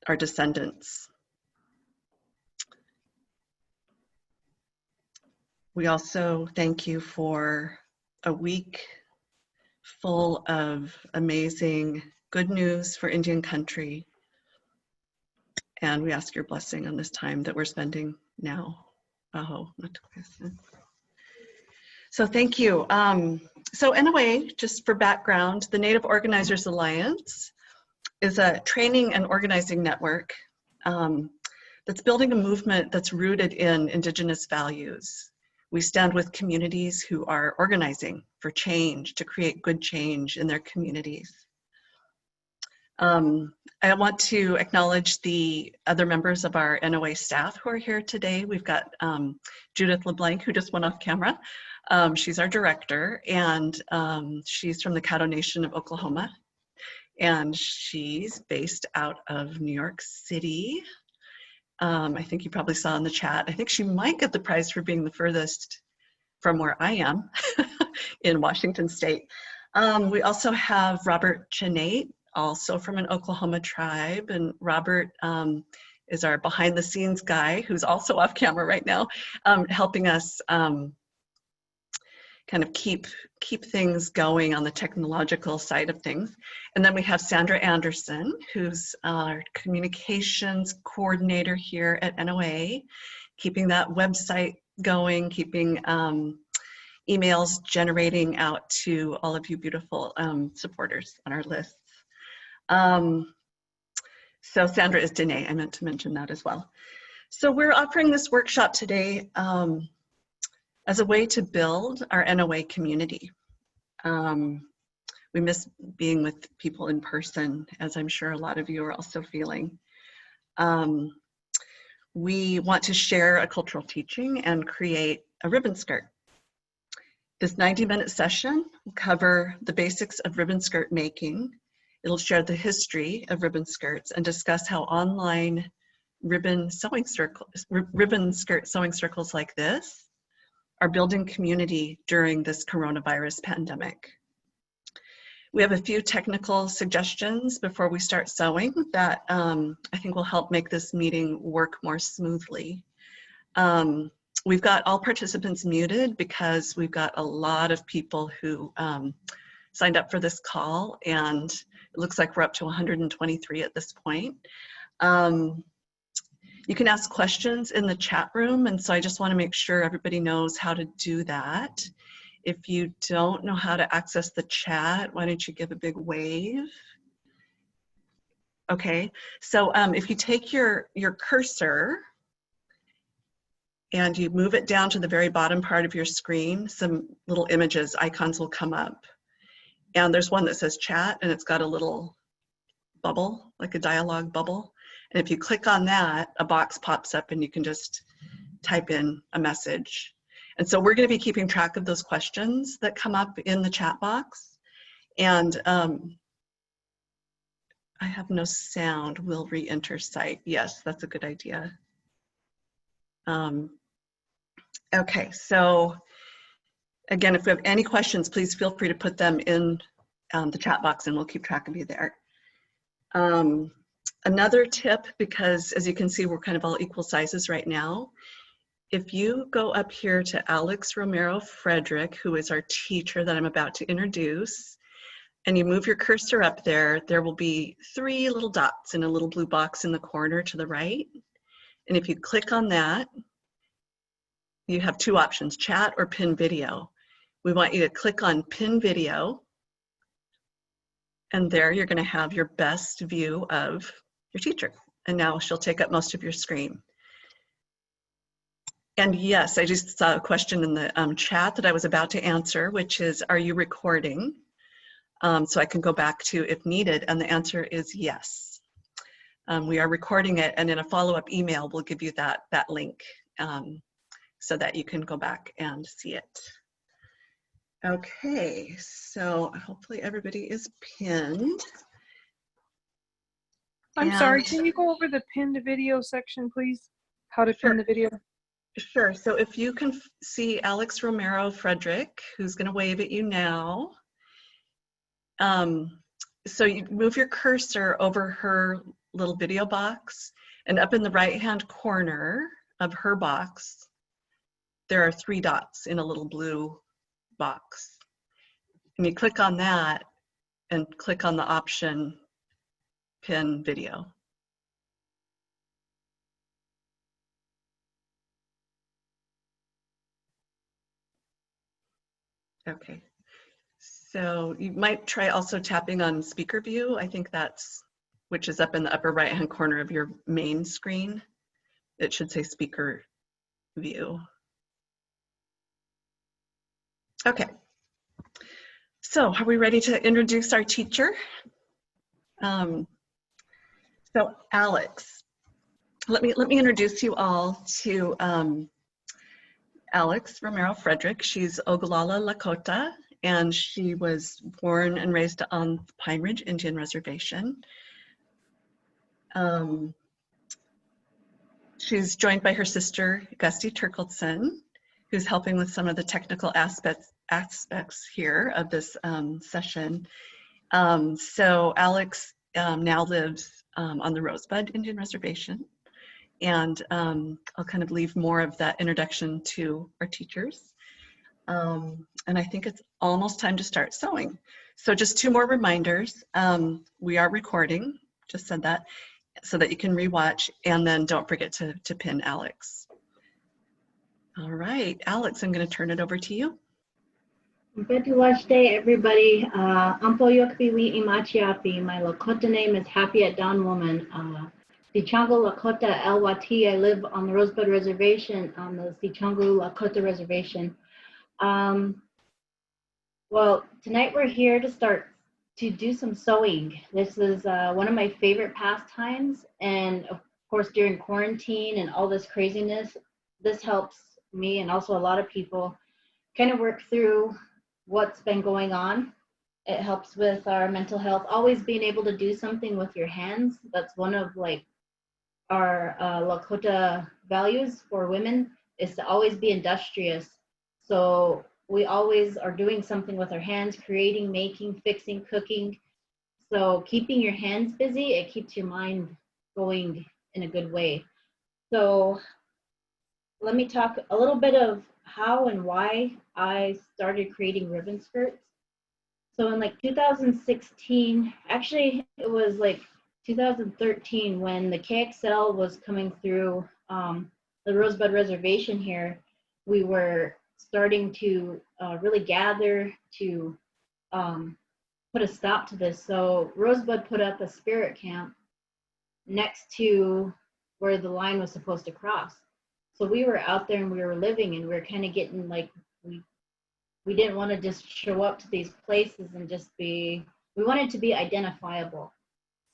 our descendants. We also thank you for a week full of amazing good news for Indian country. And we ask your blessing on this time that we're spending now. So thank you. So anyway, just for background, the Native Organizers Alliance is a training and organizing network that's building a movement that's rooted in Indigenous values. We stand with communities who are organizing for change, to create good change in their communities. I want to acknowledge the other members of our NOA staff who are here today. We've got Judith Leblanc, who just went off camera. She's our director, and she's from the Caddo Nation of Oklahoma. And she's based out of New York City. I think you probably saw in the chat. I think she might get the prize for being the furthest from where I am in Washington State. We also have Robert Chen, also from an Oklahoma tribe, and Robert is our behind the scenes guy who's also off camera right now, helping us kind of keep things going on the technological side of things. And then we have Sandra Anderson, who's our communications coordinator here at NOA, keeping that website going, keeping emails generating out to all of you beautiful supporters on our lists. So Sandra is Danae, I meant to mention that as well. So we're offering this workshop today as a way to build our NOA community. We miss being with people in person, as I'm sure a lot of you are also feeling. We want to share a cultural teaching and create a ribbon skirt. This 90-minute session will cover the basics of ribbon skirt making. It'll share the history of ribbon skirts and discuss how online ribbon skirt sewing circles like this are building community during this coronavirus pandemic. We have a few technical suggestions before we start sewing that I think will help make this meeting work more smoothly. We've got all participants muted because we've got a lot of people who signed up for this call, and it looks like we're up to 123 at this point. You can ask questions in the chat room, and so I just want to make sure everybody knows how to do that. If you don't know how to access the chat, why don't you give a big wave? Okay, so if you take your cursor and you move it down to the very bottom part of your screen, some little images, icons will come up. And there's one that says chat, and it's got a little bubble, like a dialogue bubble. And if you click on that, a box pops up and you can just type in a message. And so we're going to be keeping track of those questions that come up in the chat box. And I have no sound, will re-enter site. Yes, that's a good idea. Okay, so again, if we have any questions, please feel free to put them in the chat box and we'll keep track of you there. Another tip, because as you can see, we're kind of all equal sizes right now. If you go up here to Alex Romero-Frederick, who is our teacher that I'm about to introduce, and you move your cursor up there, there will be 3 little dots in a little blue box in the corner to the right. And if you click on that, you have 2 options, chat or pin video. We want you to click on pin video, and there you're going to have your best view of your teacher. And now she'll take up most of your screen. And yes, I just saw a question in the chat that I was about to answer, which is, are you recording? So I can go back to if needed, and the answer is yes. We are recording it, and in a follow-up email, we'll give you that link so that you can go back and see it. Okay, so hopefully everybody is pinned. I'm sorry, can you go over the pinned video section, please? How to pin the video? Sure, so if you can see Alex Romero-Frederick, who's gonna wave at you now. So you move your cursor over her little video box, and up in the right-hand corner of her box, there are 3 dots in a little blue box. And you click on that and click on the option pin video. Okay, so you might try also tapping on speaker view. I think that's, which is up in the upper right-hand corner of your main screen. It should say speaker view. Okay, so are we ready to introduce our teacher? So Alex, let me introduce you all to Alex Romero-Frederick. She's Oglala Lakota, and she was born and raised on the Pine Ridge Indian Reservation. She's joined by her sister, Gusty Turkleson, who's helping with some of the technical aspects here of this session. So Alex now lives on the Rosebud Indian Reservation. And I'll kind of leave more of that introduction to our teachers. And I think it's almost time to start sewing. So just 2 more reminders. We are recording, just said that, so that you can rewatch, and then don't forget to pin Alex. All right, Alex, I'm gonna turn it over to you. Good watch day, everybody. Ampoyokpiwi Imachiapi. My Lakota name is Happy at Dawn Woman. Sichango Lakota Elwati. I live on the Rosebud Reservation on the Sichango Lakota Reservation. Well, tonight we're here to start to do some sewing. This is one of my favorite pastimes, and of course during quarantine and all this craziness, this helps me and also a lot of people kind of work through what's been going on. It helps with our mental health, always being able to do something with your hands. That's one of like our Lakota values for women, is to always be industrious. So we always are doing something with our hands, creating, making, fixing, cooking. So keeping your hands busy, it keeps your mind going in a good way. So let me talk a little bit of how and why I started creating ribbon skirts. So in like 2016, actually it was like 2013 when the KXL was coming through the Rosebud Reservation here. We were starting to really gather to put a stop to this. So Rosebud put up a spirit camp next to where the line was supposed to cross. So we were out there and we were living, and we were kind of getting like, we didn't want to just show up to these places and just be, we wanted to be identifiable.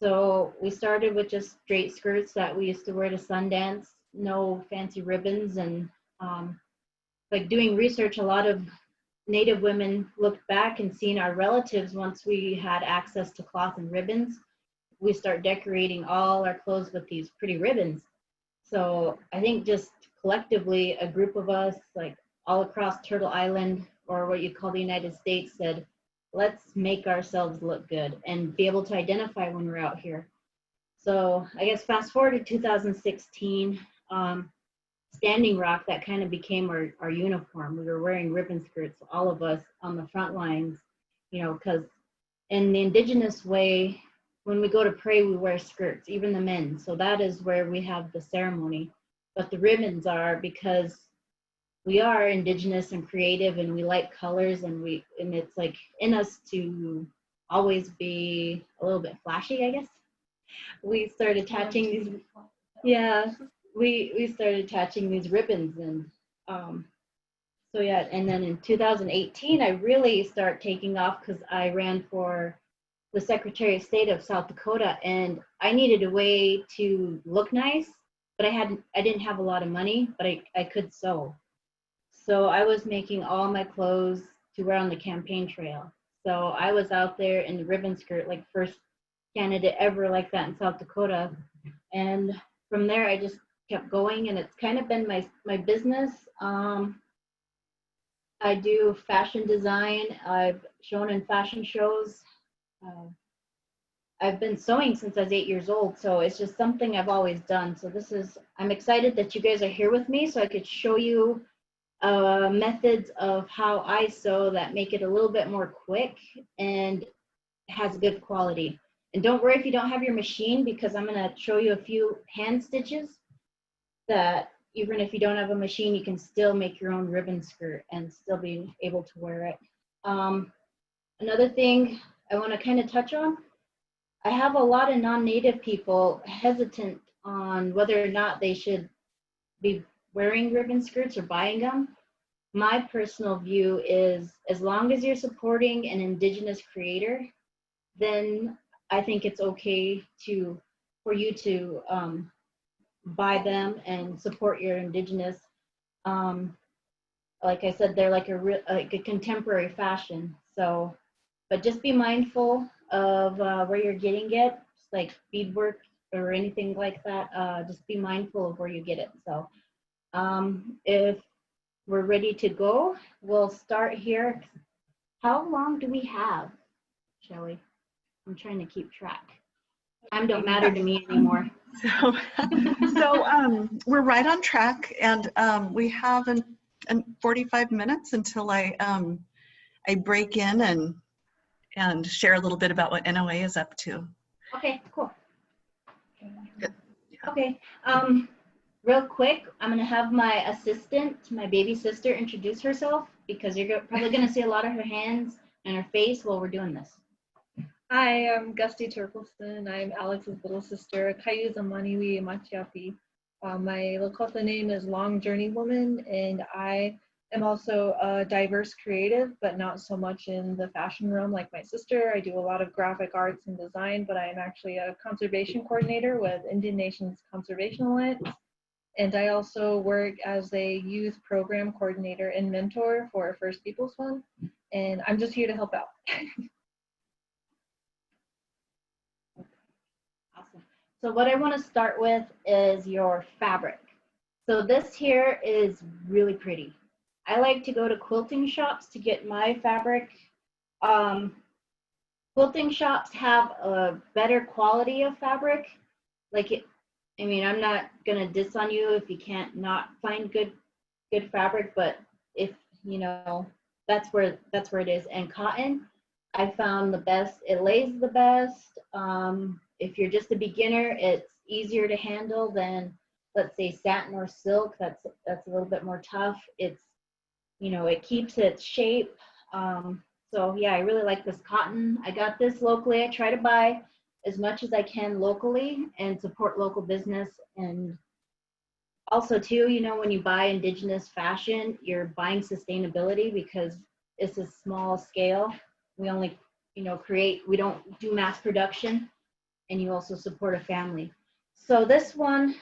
So we started with just straight skirts that we used to wear to Sundance, no fancy ribbons, and like doing research, a lot of Native women looked back and seen our relatives, once we had access to cloth and ribbons, we start decorating all our clothes with these pretty ribbons. So I think just collectively, a group of us, like all across Turtle Island, or what you call the United States, said, let's make ourselves look good and be able to identify when we're out here. So I guess fast forward to 2016, Standing Rock, that kind of became our uniform. We were wearing ribbon skirts, all of us on the front lines, you know, because in the Indigenous way, when we go to pray, we wear skirts, even the men. So that is where we have the ceremony. But the ribbons are because we are Indigenous and creative, and we like colors, and it's like in us to always be a little bit flashy, I guess. We started attaching these, yeah, we started attaching these ribbons, and so yeah, and then in 2018, I really start taking off because I ran for the Secretary of State of South Dakota, and I needed a way to look nice, but I didn't have a lot of money, but I could sew. So I was making all my clothes to wear on the campaign trail. So I was out there in the ribbon skirt, like first candidate ever like that in South Dakota. And from there, I just kept going, and it's kind of been my business. I do fashion design. I've shown in fashion shows. I've been sewing since I was 8 years old, so it's just something I've always done. So I'm excited that you guys are here with me so I could show you methods of how I sew that make it a little bit more quick and has good quality. And don't worry if you don't have your machine, because I'm going to show you a few hand stitches that even if you don't have a machine, you can still make your own ribbon skirt and still be able to wear it. Another thing I want to kind of touch on, I have a lot of non-native people hesitant on whether or not they should be wearing ribbon skirts or buying them. My personal view is, as long as you're supporting an Indigenous creator, then I think it's okay for you to buy them and support your Indigenous. Like I said, they're like a contemporary fashion. So, but just be mindful of where you're getting it, just like beadwork or anything like that. Just be mindful of where you get it. So, if we're ready to go, we'll start here. How long do we have, shall we? I'm trying to keep track. Time don't matter to me anymore. So, we're right on track, and we have 45 minutes until I break in and share a little bit about what NOA is up to. Okay, cool. Good. Yeah. Okay, real quick, I'm gonna have my assistant, my baby sister, introduce herself, because you're probably gonna see a lot of her hands and her face while we're doing this. Hi, I'm Gusty Turkelston. I'm Alex's little sister, Kayuza Maniwi Machiapi. My Lakota name is Long Journey Woman, and I am also a diverse creative, but not so much in the fashion realm like my sister. I do a lot of graphic arts and design, but I am actually a conservation coordinator with Indian Nations Conservation Alliance. And I also work as a youth program coordinator and mentor for First Peoples Fund. And I'm just here to help out. Awesome. So what I want to start with is your fabric. So this here is really pretty. I like to go to quilting shops to get my fabric. Quilting shops have a better quality of fabric. I mean, I'm not gonna diss on you if you can't not find good fabric, but if you know, that's where it is. And cotton, I found the best. It lays the best. If you're just a beginner, it's easier to handle than, let's say, satin or silk. That's a little bit more tough. It's, you know, it keeps its shape. So yeah, I really like this cotton. I got this locally. I try to buy as much as I can locally and support local business. And also too, you know, when you buy Indigenous fashion, you're buying sustainability because it's a small scale. We only, you know, we don't do mass production, and you also support a family. So this one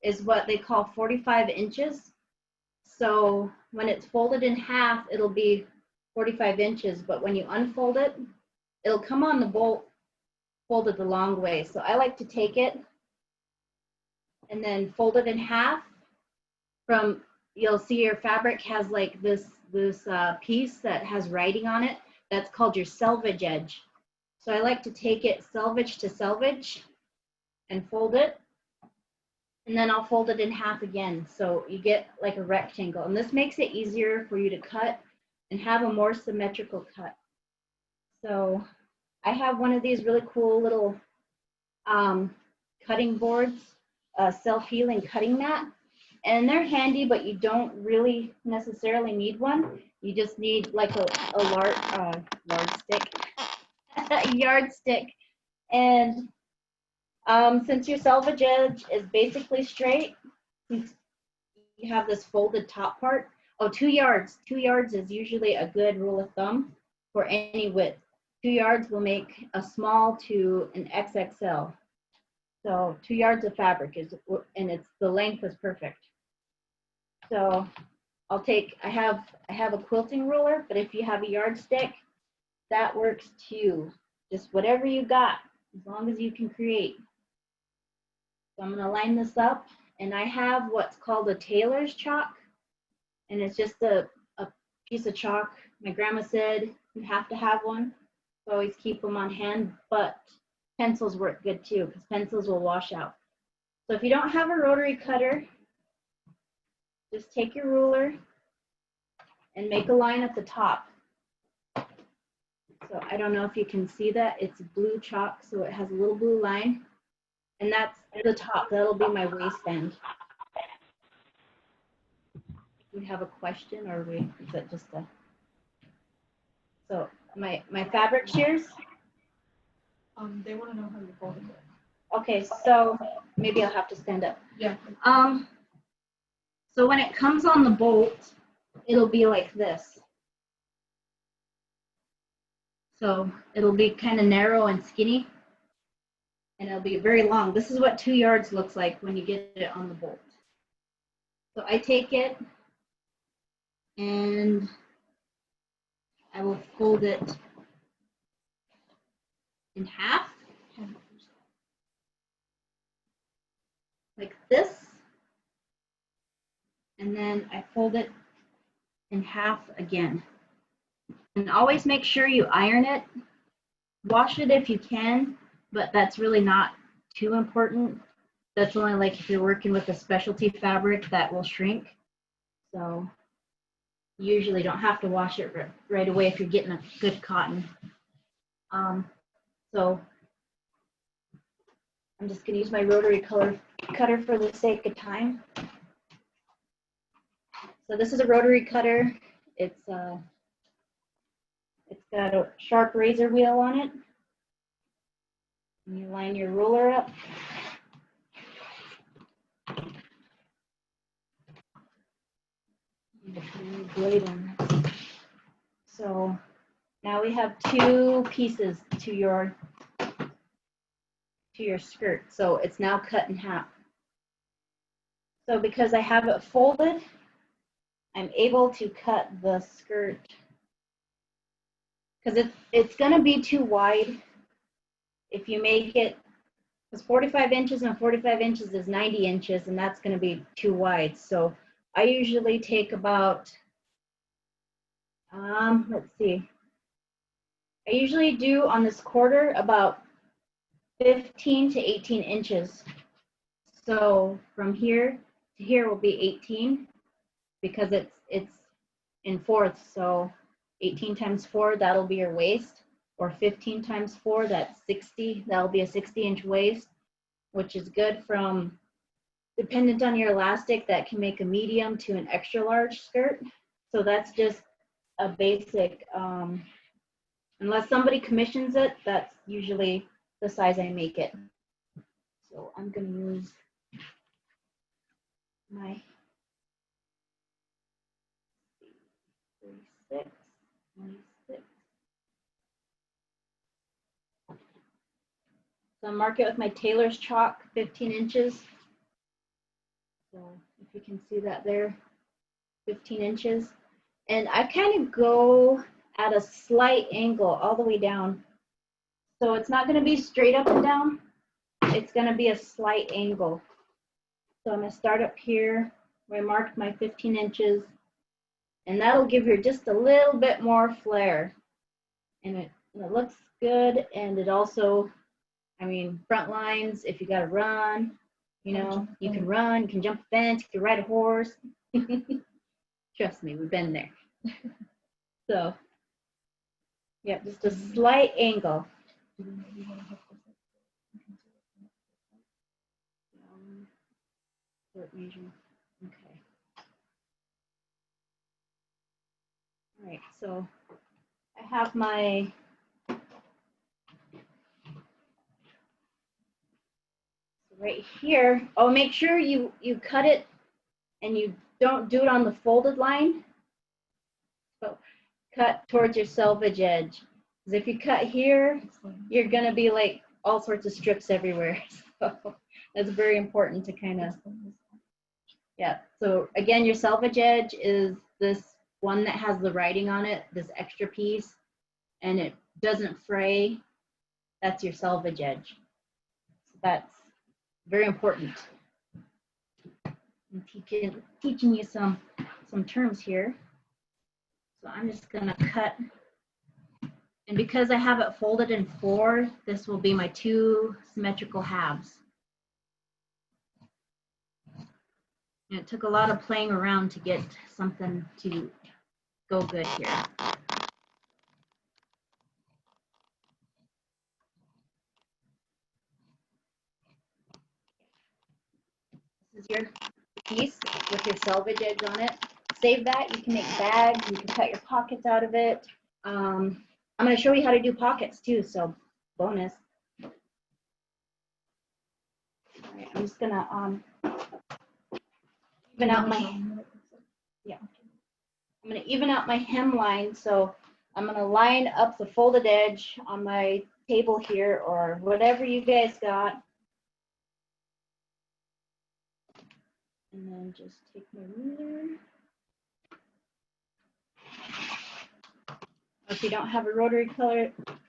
is what they call 45 inches. So when it's folded in half, it'll be 45 inches, but when you unfold it, it'll come on the bolt folded the long way. So I like to take it and then fold it in half. You'll see your fabric has like this piece that has writing on it. That's called your selvage edge. So I like to take it selvage to selvage and fold it. And then I'll fold it in half again. So you get like a rectangle. And this makes it easier for you to cut and have a more symmetrical cut. So I have one of these really cool little cutting boards, self-healing cutting mat. And they're handy, but you don't really necessarily need one. You just need like a yardstick. And since your selvage edge is basically straight, since you have this folded top part, 2 yards. 2 yards is usually a good rule of thumb for any width. 2 yards will make a small to an XXL. So 2 yards of fabric and the length is perfect. So I have a quilting ruler, but if you have a yardstick, that works too. Just whatever you got, as long as you can create. So I'm gonna line this up, and I have what's called a tailor's chalk, and it's just a piece of chalk. My grandma said you have to have one. So always keep them on hand, but pencils work good too because pencils will wash out. So if you don't have a rotary cutter, just take your ruler and make a line at the top. So I don't know if you can see that. It's blue chalk, so it has a little blue line. And that's the top. That'll be my waistband. Do you have a question, or is that just a... So my fabric shears. They want to know how you fold it. Okay, so maybe I'll have to stand up. Yeah. So when it comes on the bolt, it'll be like this. So it'll be kind of narrow and skinny, and it'll be very long. This is what 2 yards looks like when you get it on the bolt. So I take it and I will fold it in half, like this. And then I fold it in half again. And always make sure you iron it. Wash it if you can, but that's really not too important. That's only like if you're working with a specialty fabric that will shrink. So you usually don't have to wash it right away if you're getting a good cotton. So I'm just going to use my rotary cutter for the sake of time. So this is a rotary cutter. It's got a sharp razor wheel on it. And you line your ruler up. Blade on it. So now we have 2 pieces to your skirt. So it's now cut in half. So because I have it folded, I'm able to cut the skirt because it's going to be too wide if you make it, because 45 inches and 45 inches is 90 inches, and that's going to be too wide. So I usually take about, let's see, I usually do on this quarter about 15 to 18 inches. So from here to here will be 18 because it's in fourths. So 18 times 4, that'll be your waist, or 15 times 4, that's 60. That'll be a 60-inch waist, which is good from, dependent on your elastic, that can make a medium to an extra large skirt. So that's just a basic, unless somebody commissions it, that's usually the size I make it. So I'm going to use my 36, 26. So I mark it with my tailor's chalk, 15 inches. So if you can see that there, 15 inches. And I kind of go at a slight angle all the way down. So it's not going to be straight up and down. It's going to be a slight angle. So I'm going to start up here where I marked my 15 inches. And that'll give her just a little bit more flare. And it looks good. And it also, I mean, front lines, if you got to run, you know, you can run, you can jump a fence, you can ride a horse. Trust me, we've been there. So, yeah, just a slight angle. Okay. All right, so I have my right here. Oh, make sure you cut it and you don't do it on the folded line. So cut towards your selvage edge. Because if you cut here, you're gonna be like all sorts of strips everywhere. So that's very important to kind of, yeah. So again, your selvage edge is this one that has the writing on it, this extra piece, and it doesn't fray. That's your selvage edge. So that's very important. I'm teaching you some terms here. So I'm just gonna cut And because I have it folded in 4, this will be my 2 symmetrical halves. And it took a lot of playing around to get something to go good here. This is your piece with your selvage edge on it. Save that. You can make bags. You can cut your pockets out of it. I'm going to show you how to do pockets too, so bonus. All right, I'm just going to even out my I'm going to even out my hemline. So I'm going to line up the folded edge on my table here or whatever you guys got. And then just take my ruler. If you don't have a rotary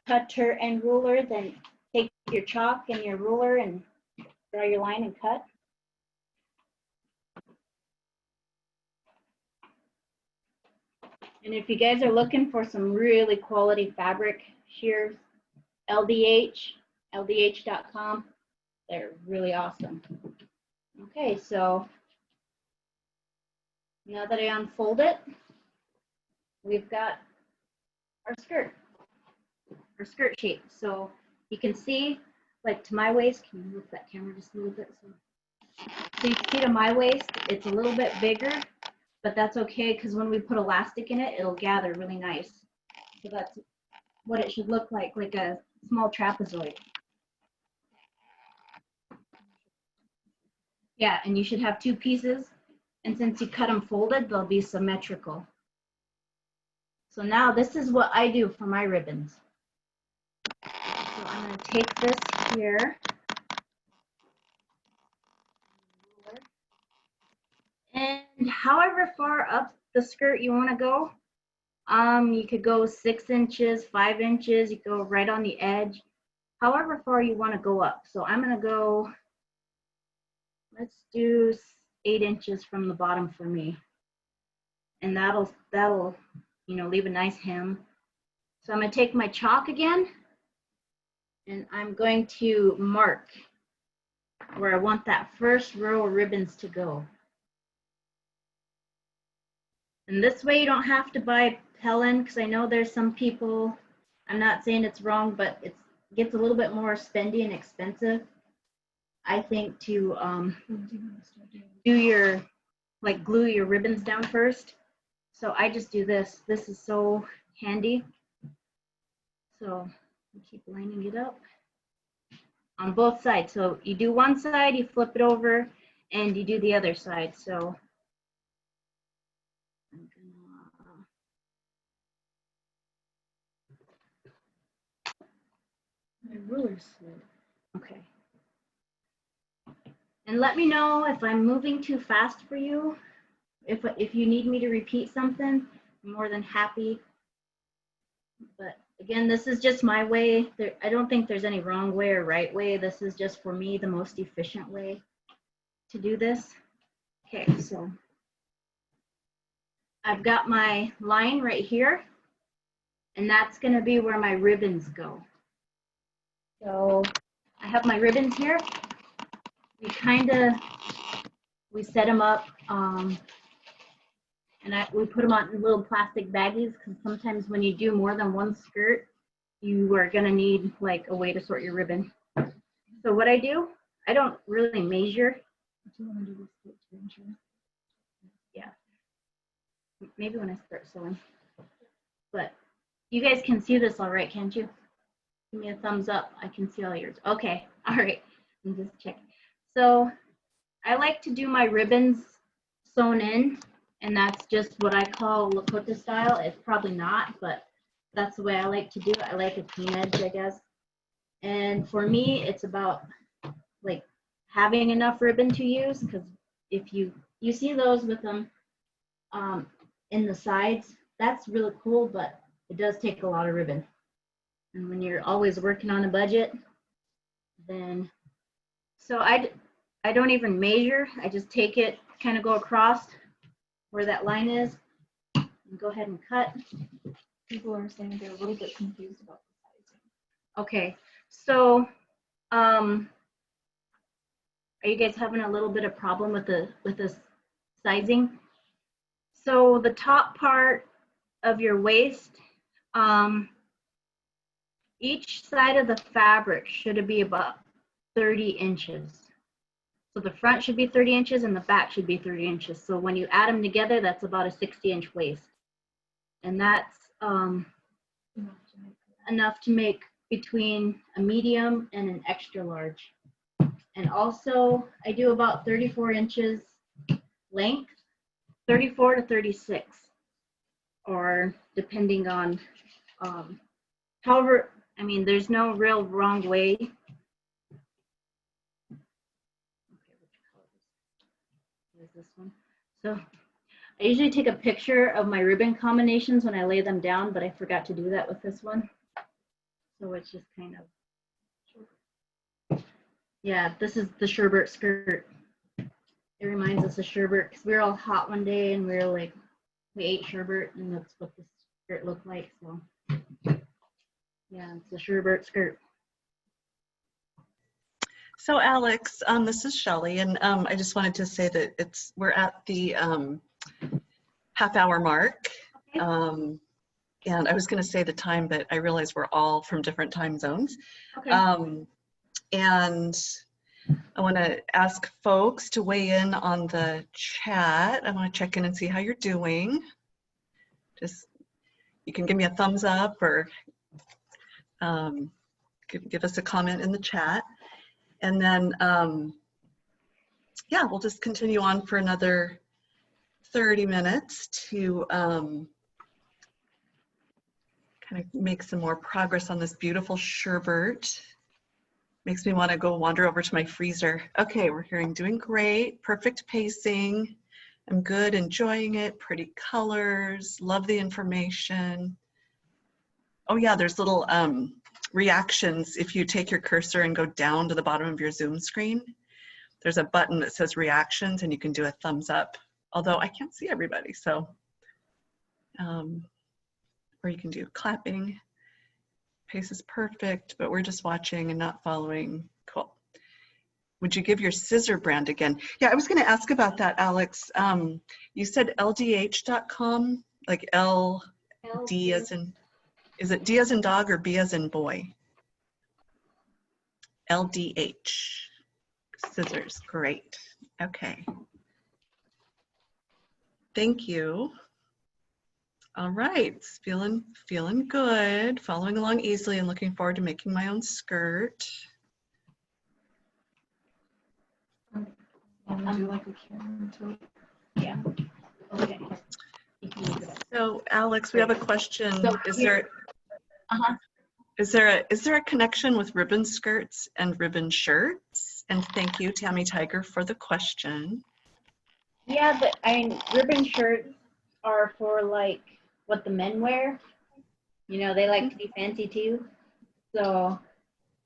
cutter and ruler, then take your chalk and your ruler and draw your line and cut. And if you guys are looking for some really quality fabric shears, LDH.com, they're really awesome. Okay, so now that I unfold it, we've got our skirt shape. So you can see, like to my waist, can you move that camera just a little bit? So you can see to my waist, it's a little bit bigger, but that's okay because when we put elastic in it, it'll gather really nice. So that's what it should look like a small trapezoid. Yeah, and you should have 2 pieces. And since you cut them folded, they'll be symmetrical. So now this is what I do for my ribbons. So I'm going to take this here. And however far up the skirt you want to go, you could go 6 inches, 5 inches, you go right on the edge, however far you want to go up. So I'm going to go, let's do 8 inches from the bottom for me. And that'll leave a nice hem. So I'm going to take my chalk again, and I'm going to mark where I want that first row of ribbons to go. And this way you don't have to buy Pellin, because I know there's some people, I'm not saying it's wrong, but it gets a little bit more spendy and expensive, I think, to do your, glue your ribbons down first. So I just do this. This is so handy. So I keep lining it up on both sides. So you do one side, you flip it over, and you do the other side. So I'm gonna, my ruler's slid. Okay. And let me know if I'm moving too fast for you. If you need me to repeat something, I'm more than happy. But again, this is just my way. I don't think there's any wrong way or right way. This is just for me the most efficient way to do this. Okay, so I've got my line right here, and that's going to be where my ribbons go. So I have my ribbons here. We set them up, and we put them on little plastic baggies, because sometimes when you do more than one skirt, you are going to need a way to sort your ribbon. So what I do, I don't really measure. Yeah, maybe when I start sewing. But you guys can see this all right, can't you? Give me a thumbs up. I can see all yours. Okay, all right. I'm just checking. So I like to do my ribbons sewn in, and that's just what I call Lakota style. It's probably not, but that's the way I like to do it. I like a clean edge, I guess. And for me, it's about having enough ribbon to use, because if you see those with them in the sides, that's really cool, but it does take a lot of ribbon. And when you're always working on a budget, then, so I don't even measure. I just take it, kind of go across where that line is, and go ahead and cut. People are saying they're a little bit confused about the sizing. Okay, so are you guys having a little bit of problem with the sizing? So the top part of your waist, each side of the fabric should be about 30 inches. So the front should be 30 inches and the back should be 30 inches. So when you add them together, that's about a 60-inch waist. And that's enough to make between a medium and an extra large. And also, I do about 34 inches length, 34 to 36, or depending on, however, I mean, there's no real wrong way. Here's this one. So I usually take a picture of my ribbon combinations when I lay them down, but I forgot to do that with this one. So it's just kind of, yeah, this is the sherbet skirt. It reminds us of sherbet because we were all hot one day and we were like, we ate sherbet and that's what the skirt looked like. So yeah, it's a sherbet skirt. So Alex, this is Shelley, and I just wanted to say that we're at the half-hour mark. Okay. And I was going to say the time, but I realize we're all from different time zones. Okay. And I want to ask folks to weigh in on the chat. I want to check in and see how you're doing. Just, you can give me a thumbs up or give us a comment in the chat. And then, yeah, we'll just continue on for another 30 minutes to kind of make some more progress on this beautiful sherbet. Makes me want to go wander over to my freezer. Okay, we're hearing doing great, perfect pacing. I'm good, enjoying it, pretty colors, love the information. Oh yeah, there's little reactions. If you take your cursor and go down to the bottom of your Zoom screen, there's a button that says reactions and you can do a thumbs up. Although I can't see everybody, so, or you can do clapping. Pace is perfect, but we're just watching and not following. Cool. Would you give your scissor brand again? Yeah, I was going to ask about that, Alex. You said ldh.com, like LD as in, is it D as in dog or B as in boy? LDH. Scissors, great. Okay. Thank you. All right, feeling good, following along easily and looking forward to making my own skirt. Do like a camera tilt. Yeah. Okay. So Alex, we have a question. So Is here- there a connection with ribbon skirts and ribbon shirts? And thank you, Tammy Tiger, for the question. Yeah, but ribbon shirts are for like what the men wear. You know, they like to be fancy too. So,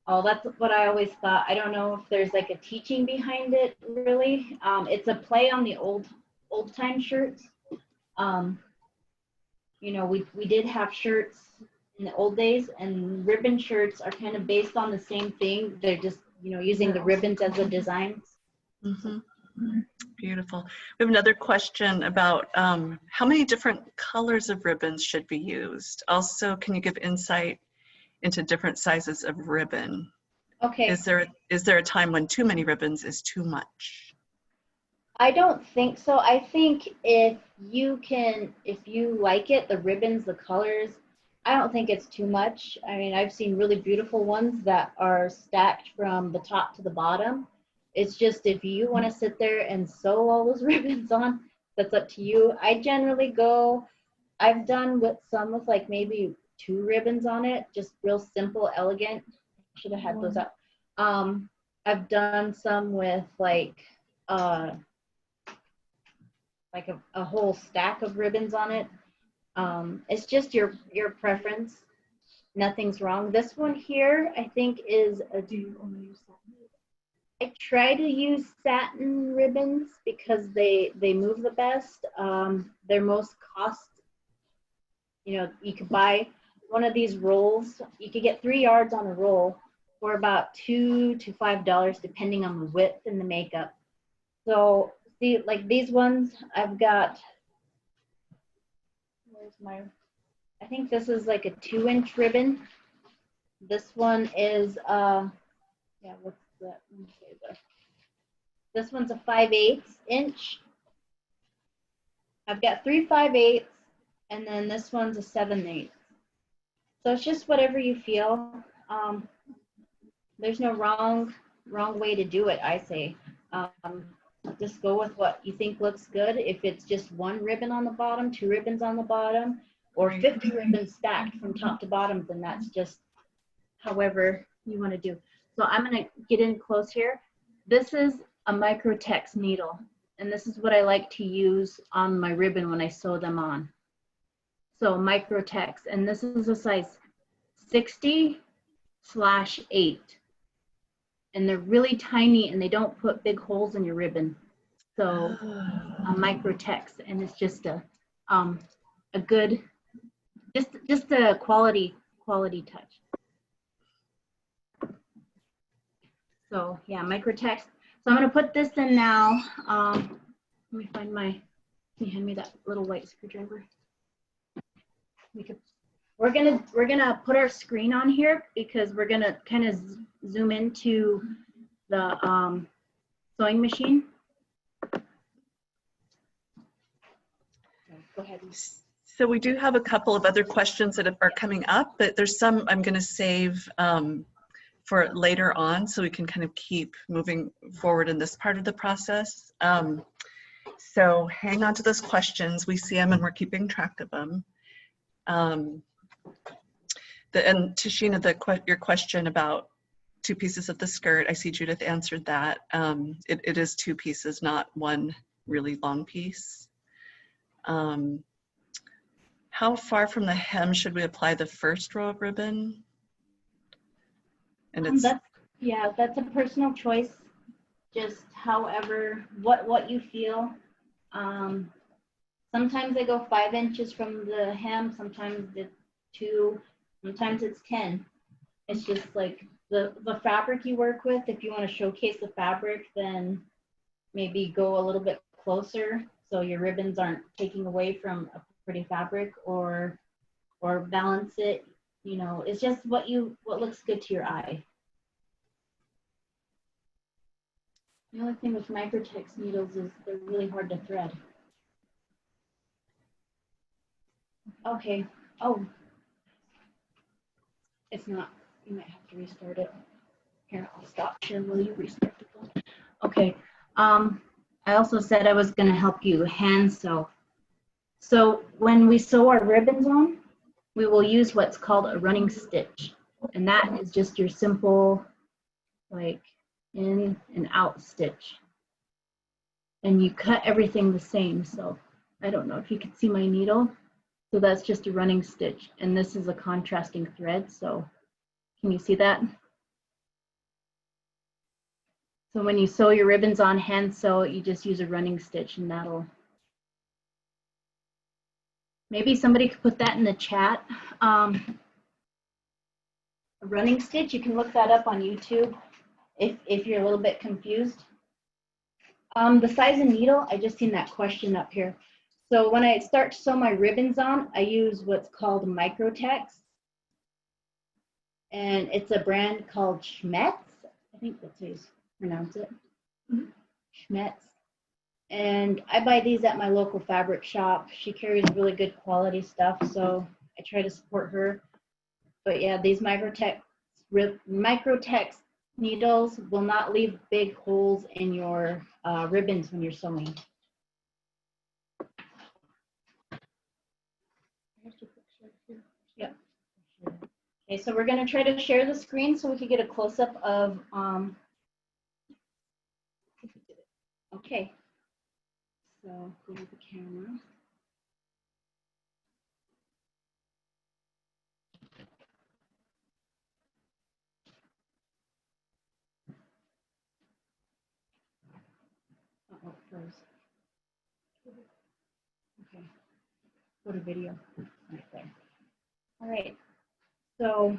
that's what I always thought. I don't know if there's like a teaching behind it really. It's a play on the old time shirts. You know, we did have shirts in the old days, and ribbon shirts are kind of based on the same thing. They're just, you know, using the ribbons as the designs. Mm-hmm. Beautiful. We have another question about how many different colors of ribbons should be used. Also, can you give insight into different sizes of ribbon? Okay. Is there a time when too many ribbons is too much? I don't think so. I think if you like it, the ribbons, the colors, I don't think it's too much. I mean, I've seen really beautiful ones that are stacked from the top to the bottom. It's just if you want to sit there and sew all those ribbons on, that's up to you. I generally I've done with like maybe 2 ribbons on it, just real simple, elegant. Should have had those up. I've done some with like a whole stack of ribbons on it. It's just your preference. Nothing's wrong. This one here, I think is Do you only use satin? I try to use satin ribbons because they move the best. They're most You know, you could buy one of these rolls. You could get 3 yards on a roll for about $2 to $5, depending on the width and the makeup. So see, like these ones, I've got, where's my, I think this is like a 2-inch ribbon. This one is, yeah, what's that? This one's a 5/8 inch. I've got 3 5/8, and then this one's a 7/8. So it's just whatever you feel. There's no wrong way to do it, I say. Just go with what you think looks good. If it's just 1 ribbon on the bottom, 2 ribbons on the bottom, or 50 ribbons stacked from top to bottom, then that's just however you want to do. So I'm going to get in close here. This is a microtex needle, and this is what I like to use on my ribbon when I sew them on. So microtex, and this is a size 60/8, and they're really tiny, and they don't put big holes in your ribbon. So a microtex, and it's just a good, just a quality touch. So yeah, microtex. So I'm gonna put this in now. Let me find my, can you hand me that little white screwdriver? We're gonna put our screen on here because we're gonna kind of zoom into the sewing machine. Go ahead. So we do have a couple of other questions that are coming up, but there's some I'm going to save for later on so we can kind of keep moving forward in this part of the process. So hang on to those questions. We see them and we're keeping track of them. And Tashina, your question about 2 pieces of the skirt, I see Judith answered that. It is 2 pieces, not 1 really long piece. How far from the hem should we apply the first row of ribbon? And it's that's a personal choice. Just however, what you feel. Sometimes I go 5 inches from the hem. Sometimes it's 2. Sometimes it's 10. It's just like the fabric you work with. If you want to showcase the fabric, then maybe go a little bit closer so your ribbons aren't taking away from a pretty fabric, or balance it. You know, it's just what looks good to your eye. The only thing with microtex needles is they're really hard to thread. Okay. Oh, it's not. You might have to restart it. Here, I'll stop. Chen, will you restart the phone? Okay. I also said I was going to help you hand sew. So when we sew our ribbons on, we will use what's called a running stitch. And that is just your simple, like, in and out stitch. And you cut everything the same. So I don't know if you can see my needle. So that's just a running stitch. And this is a contrasting thread. So can you see that? So when you sew your ribbons on, hand sew, you just use a running stitch, and that'll, maybe somebody could put that in the chat. A running stitch, you can look that up on YouTube if you're a little bit confused. The size of needle, I just seen that question up here. So when I start to sew my ribbons on, I use what's called microtex. And it's a brand called Schmetz. I think that's how you pronounce it. Schmetz. And I buy these at my local fabric shop. She carries really good quality stuff, so I try to support her. But yeah, these microtex needles will not leave big holes in your ribbons when you're sewing. Yep. Okay, so we're going to try to share the screen so we can get a close-up of, okay. So go to the camera. Uh-oh, froze. Okay, go to video right there. All right, so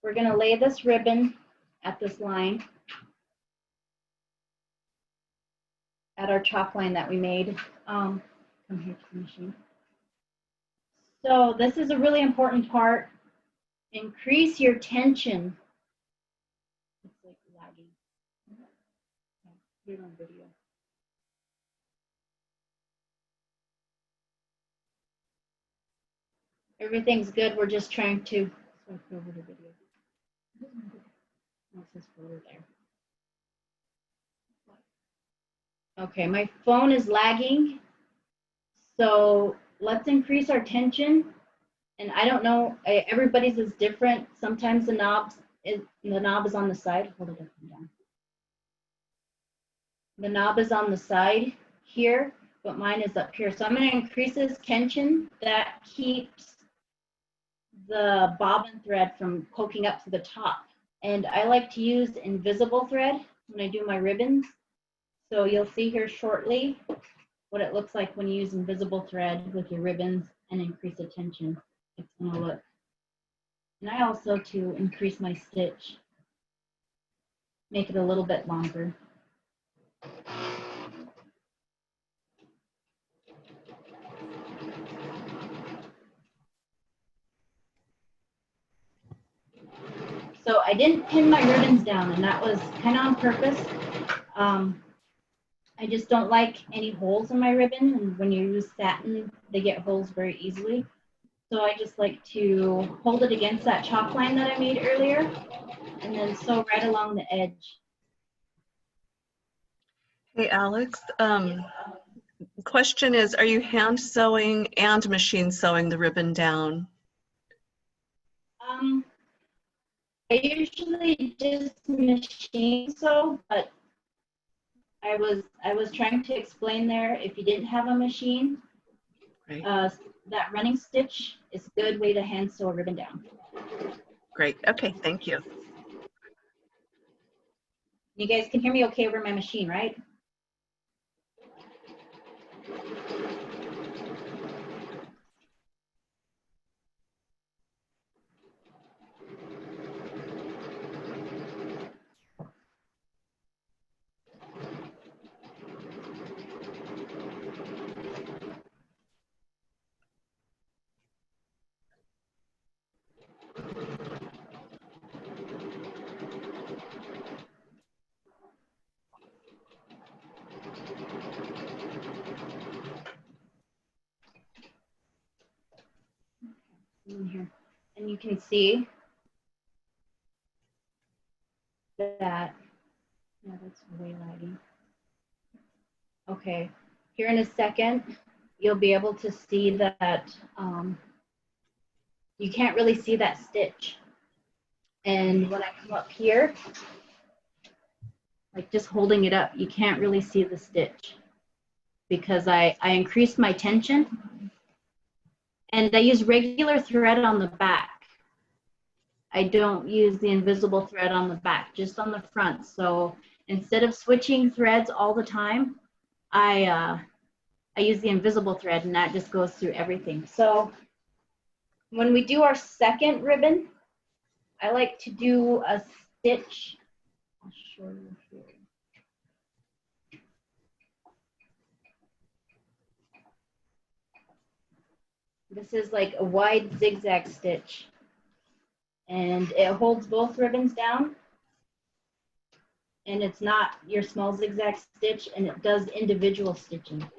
we're gonna lay this ribbon at this line, at our chalk line that we made. Come here to the machine. So this is a really important part. Increase your tension. It's like lagging. Put it on video. Everything's good. We're just trying to switch over to video. Oh, it says photo there. Okay, my phone is lagging. So let's increase our tension. And I don't know, everybody's is different. Sometimes the knob is on the side. Hold it up and down. The knob is on the side here, but mine is up here. So I'm going to increase this tension. That keeps the bobbin thread from poking up to the top. And I like to use invisible thread when I do my ribbons. So you'll see here shortly what it looks like when you use invisible thread with your ribbons and increase the tension. It's gonna look. And I also, to increase my stitch, make it a little bit longer. So I didn't pin my ribbons down, and that was kind of on purpose. I just don't like any holes in my ribbon, and when you use satin, they get holes very easily. So I just like to hold it against that chalk line that I made earlier, and then sew right along the edge. Hey, Alex, question is, are you hand sewing and machine sewing the ribbon down? I usually just machine sew, but I was trying to explain there, if you didn't have a machine, Right. that running stitch is a good way to hand sew a ribbon down. Great. Okay, thank you. You guys can hear me okay over my machine, right? In here. And you can see that, yeah, that's way laggy. Okay, here in a second, you'll be able to see that you can't really see that stitch. And when I come up here, like just holding it up, you can't really see the stitch because I increased my tension. And I use regular thread on the back. I don't use the invisible thread on the back, just on the front. So instead of switching threads all the time, I use the invisible thread, and that just goes through everything. So when we do our second ribbon, I like to do a stitch. I'll show you here. This is like a wide zigzag stitch, and it holds both ribbons down, and it's not your small zigzag stitch, and it does individual stitching.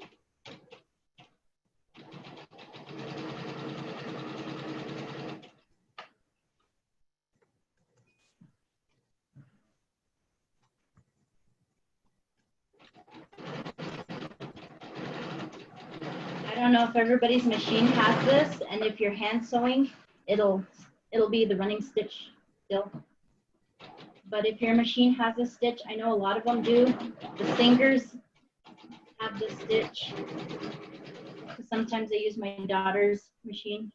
I don't know if everybody's machine has this, and if you're hand sewing, it'll be the running stitch still. But if your machine has a stitch, I know a lot of them do. The singers have the stitch. Sometimes I use my daughter's machine.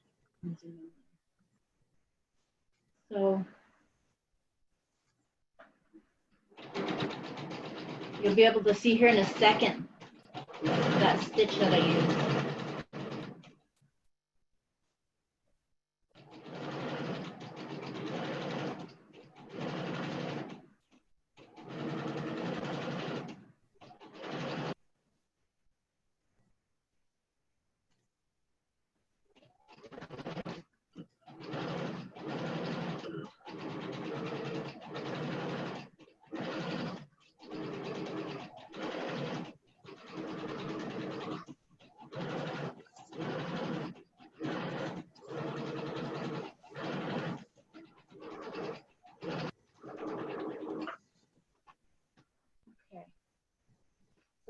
So you'll be able to see here in a second that stitch that I use.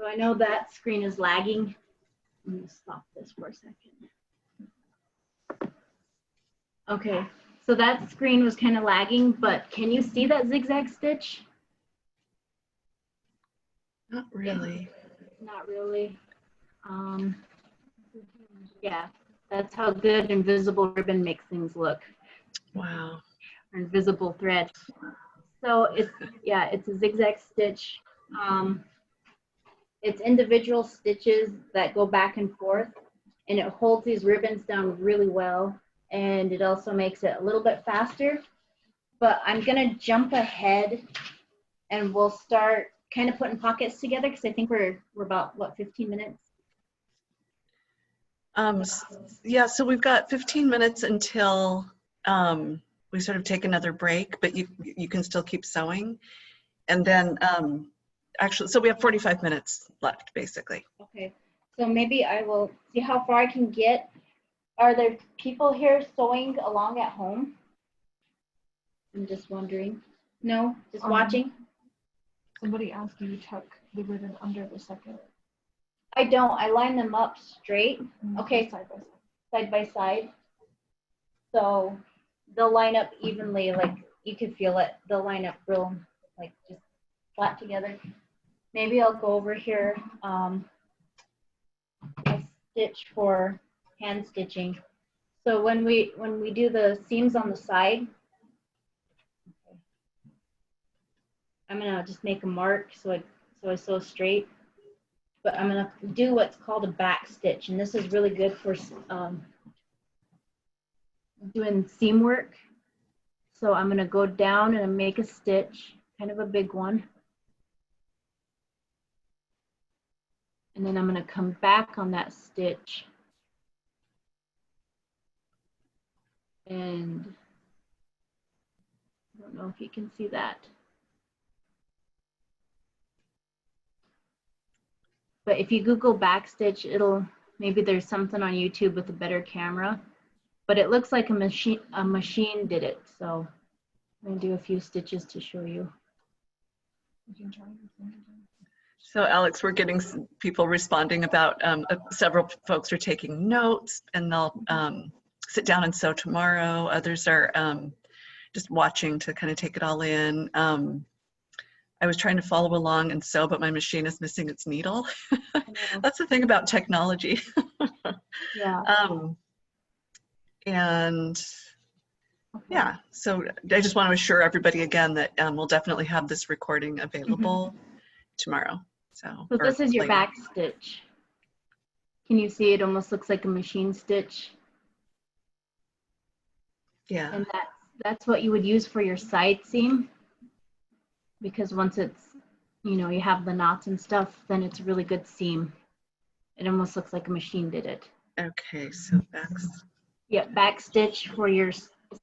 So I know that screen is lagging. I'm gonna stop this for a second. Okay, so that screen was kind of lagging, but can you see that zigzag stitch? Not really. Not really. Yeah, that's how good invisible ribbon makes things look, Wow. or invisible thread. So it's, yeah, it's a zigzag stitch. It's individual stitches that go back and forth, and it holds these ribbons down really well, and it also makes it a little bit faster. But I'm gonna jump ahead and we'll start kind of putting pockets together, because I think we're about, what, 15 minutes? Yeah, so we've got 15 minutes until we sort of take another break, but you can still keep sewing. And then actually, so we have 45 minutes left, basically. Okay, so maybe I will see how far I can get. Are there people here sewing along at home? I'm just wondering. No, just watching? Somebody asked you to tuck the ribbon under the second. I don't. I line them up straight. Okay, Side by side. side by side. So they'll line up evenly, like you can feel it. They'll line up real, like just flat together. Maybe I'll go over here, a stitch for hand stitching. So when we do the seams on the side, I'm gonna just make a mark so I sew straight. But I'm gonna do what's called a back stitch, and this is really good for doing seam work. So I'm gonna go down and make a stitch, kind of a big one. And then I'm gonna come back on that stitch. And I don't know if you can see that. But if you Google backstitch, maybe there's something on YouTube with a better camera, but it looks like a machine did it. So I'm gonna do a few stitches to show you. You can try your finger down. So Alex, we're getting some people responding about several folks are taking notes, and they'll sit down and sew tomorrow. Others are just watching to kind of take it all in. I was trying to follow along and sew, but my machine is missing its needle. That's the thing about technology. Yeah. And yeah, so I just want to assure everybody again that we'll definitely have this recording available tomorrow. So this is your later. back stitch. Can you see it almost looks like a machine stitch? Yeah. And that's what you would use for your side seam, because once it's, you have the knots and stuff, then it's a really good seam. It almost looks like a machine did it. Okay, so back stitch for your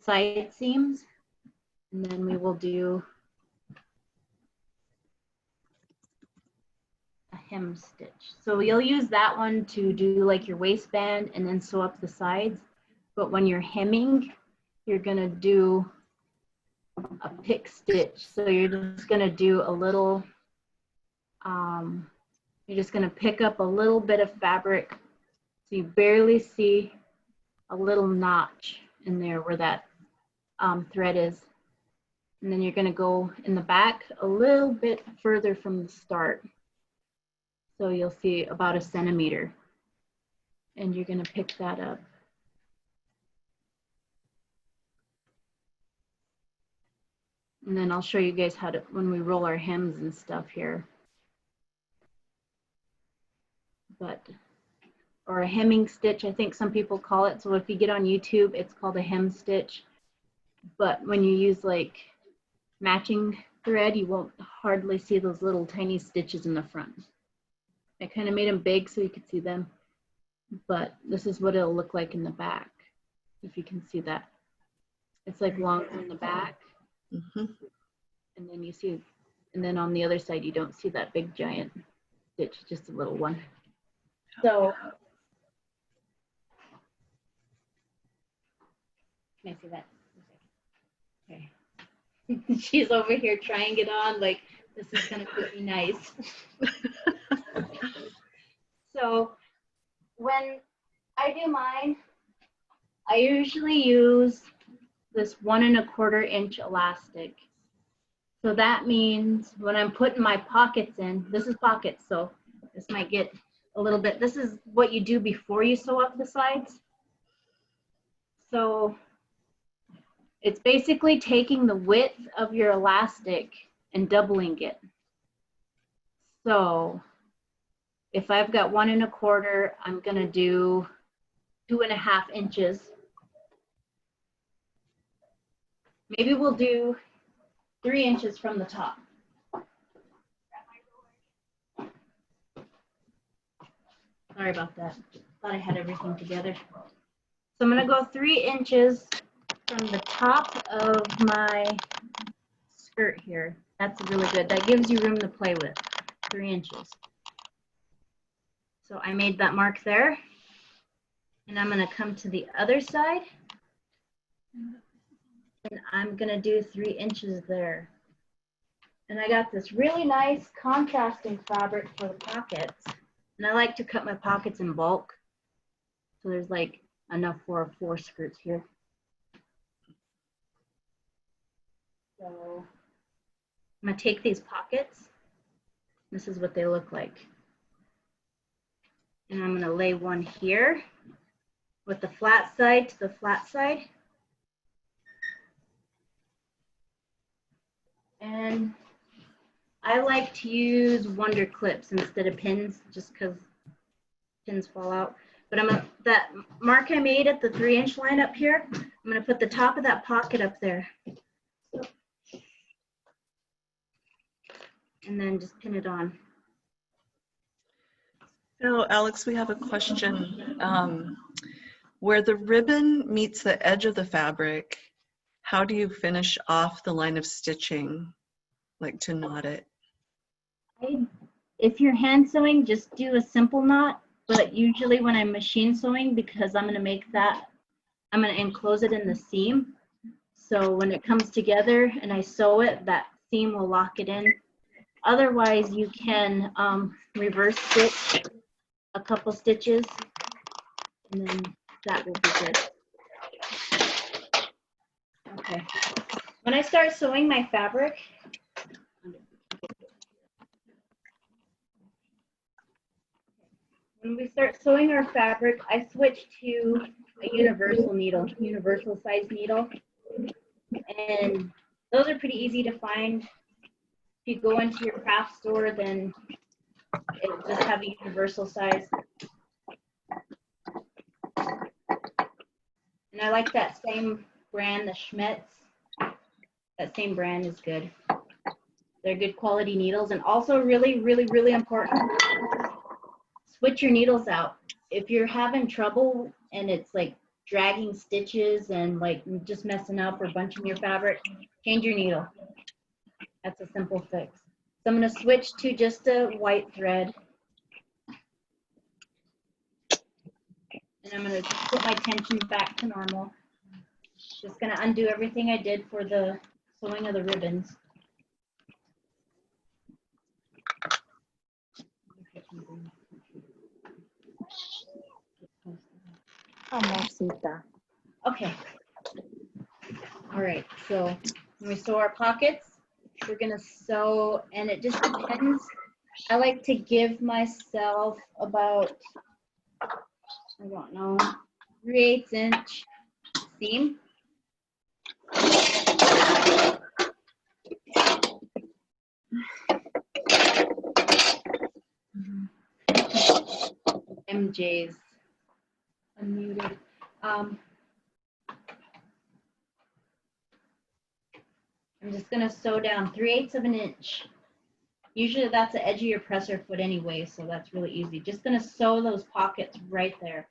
side seams, and then we will do a hem stitch. So you'll use that one to do like your waistband and then sew up the sides. But when you're hemming, you're gonna do a pick stitch. So you're just gonna do a little, you're just gonna pick up a little bit of fabric so you barely see a little notch in there where that thread is. And then you're gonna go in the back a little bit further from the start. So you'll see about 1 centimeter. And you're gonna pick that up. And then I'll show you guys how to, when we roll our hems and stuff here. Or a hemming stitch, I think some people call it. So if you get on YouTube, it's called a hem stitch. But when you use like matching thread, you won't hardly see those little tiny stitches in the front. I kind of made them big so you could see them. But this is what it'll look like in the back, if you can see that. It's like long in the back. And then you see, and then on the other side, you don't see that big giant stitch, just a little one. So, can I see that? Okay. She's over here trying it on, like, this is gonna fit me nice. So when I do mine, I usually use this 1 1/4 inch elastic. So that means when I'm putting my pockets in, this is pockets, so this might get a little bit, this is what you do before you sew up the sides. So it's basically taking the width of your elastic and doubling it. So if I've got 1 1/4, I'm gonna do 2.5 inches. Maybe we'll do 3 inches from the top. Sorry about that. Thought I had everything together. So I'm gonna go 3 inches from the top of my skirt here. That's really good. That gives you room to play with. 3 inches. So I made that mark there. And I'm gonna come to the other side. And I'm gonna do 3 inches there. And I got this really nice contrasting fabric for the pockets. And I like to cut my pockets in bulk. So there's like enough for 4 skirts here. So I'm gonna take these pockets. This is what they look like. And I'm gonna lay one here with the flat side to the flat side. And I like to use Wonder clips instead of pins, just because pins fall out. But that mark I made at the 3 inch line up here, I'm gonna put the top of that pocket up there. And then just pin it on. So Alex, we have a question. Where the ribbon meets the edge of the fabric, how do you finish off the line of stitching, like to knot it? If you're hand sewing, just do a simple knot. But usually when I'm machine sewing, because I'm gonna make that, I'm gonna enclose it in the seam. So when it comes together and I sew it, that seam will lock it in. Otherwise, you can reverse stitch a couple stitches, and then that will be good. Okay. When I start sewing my fabric, when we start sewing our fabric, I switch to a universal needle, universal size needle. And those are pretty easy to find. If you go into your craft store, then it'll just have a universal size. And I like that same brand, the Schmetz. That same brand is good. They're good quality needles. And also really, really, really important, switch your needles out. If you're having trouble and it's like dragging stitches and like just messing up or bunching your fabric, change your needle. That's a simple fix. So I'm going to switch to just a white thread. And I'm going to put my tension back to normal. Just going to undo everything I did for the sewing of the ribbons. Okay. All right, so when we sew our pockets, we're gonna sew, and it just depends. I like to give myself about, I don't know, 3/8 inch seam. MJ's unmuted. I'm just gonna sew down 3/8 of an inch. Usually that's the edge of your presser foot anyway, so that's really easy. Just gonna sew those pockets right there.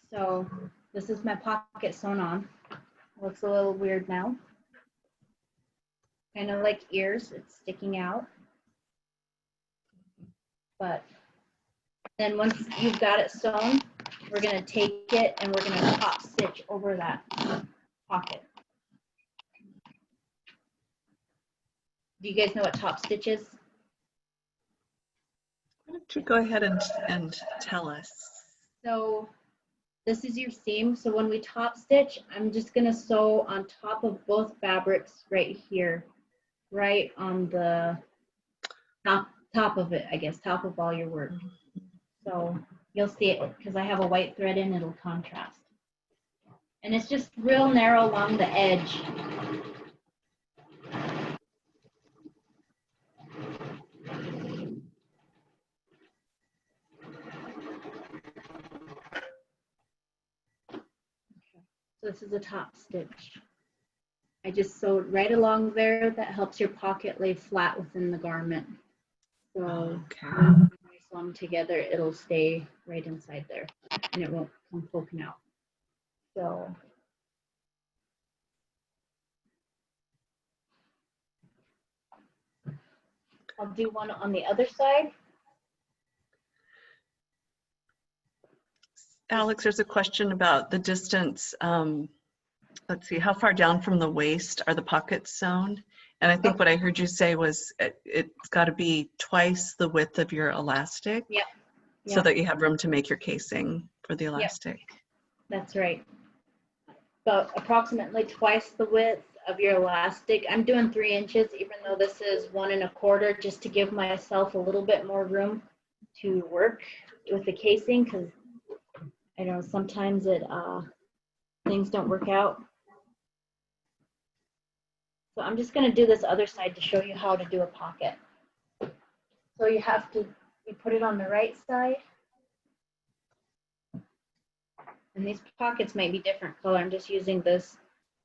So this is my pocket sewn on. Looks a little weird now. Kind of like ears, it's sticking out. But then once you've got it sewn, we're gonna take it and we're gonna top stitch over that pocket. Do you guys know what top stitch is? Why don't you go ahead and tell us? So this is your seam. So when we top stitch, I'm just gonna sew on top of both fabrics right here, right on the top of it, I guess, top of all your work. So you'll see it because I have a white thread in, it'll contrast. And it's just real narrow along the edge. So this is a top stitch. I just sewed right along there. That helps your pocket lay flat within the garment. So Okay. when I sew them together, it'll stay right inside there and it won't come poking out. So I'll do one on the other side. Alex, there's a question about the distance. Let's see, how far down from the waist are the pockets sewn? And I think what I heard you say was it's got to be twice the width of your elastic. Yep. So Yep. that you have room to make your casing for the elastic. That's right. About approximately twice the width of your elastic. I'm doing 3 inches, even though this is 1 1/4, just to give myself a little bit more room to work with the casing, because I know sometimes things don't work out. So I'm just going to do this other side to show you how to do a pocket. So you put it on the right side. And these pockets might be different color. I'm just using this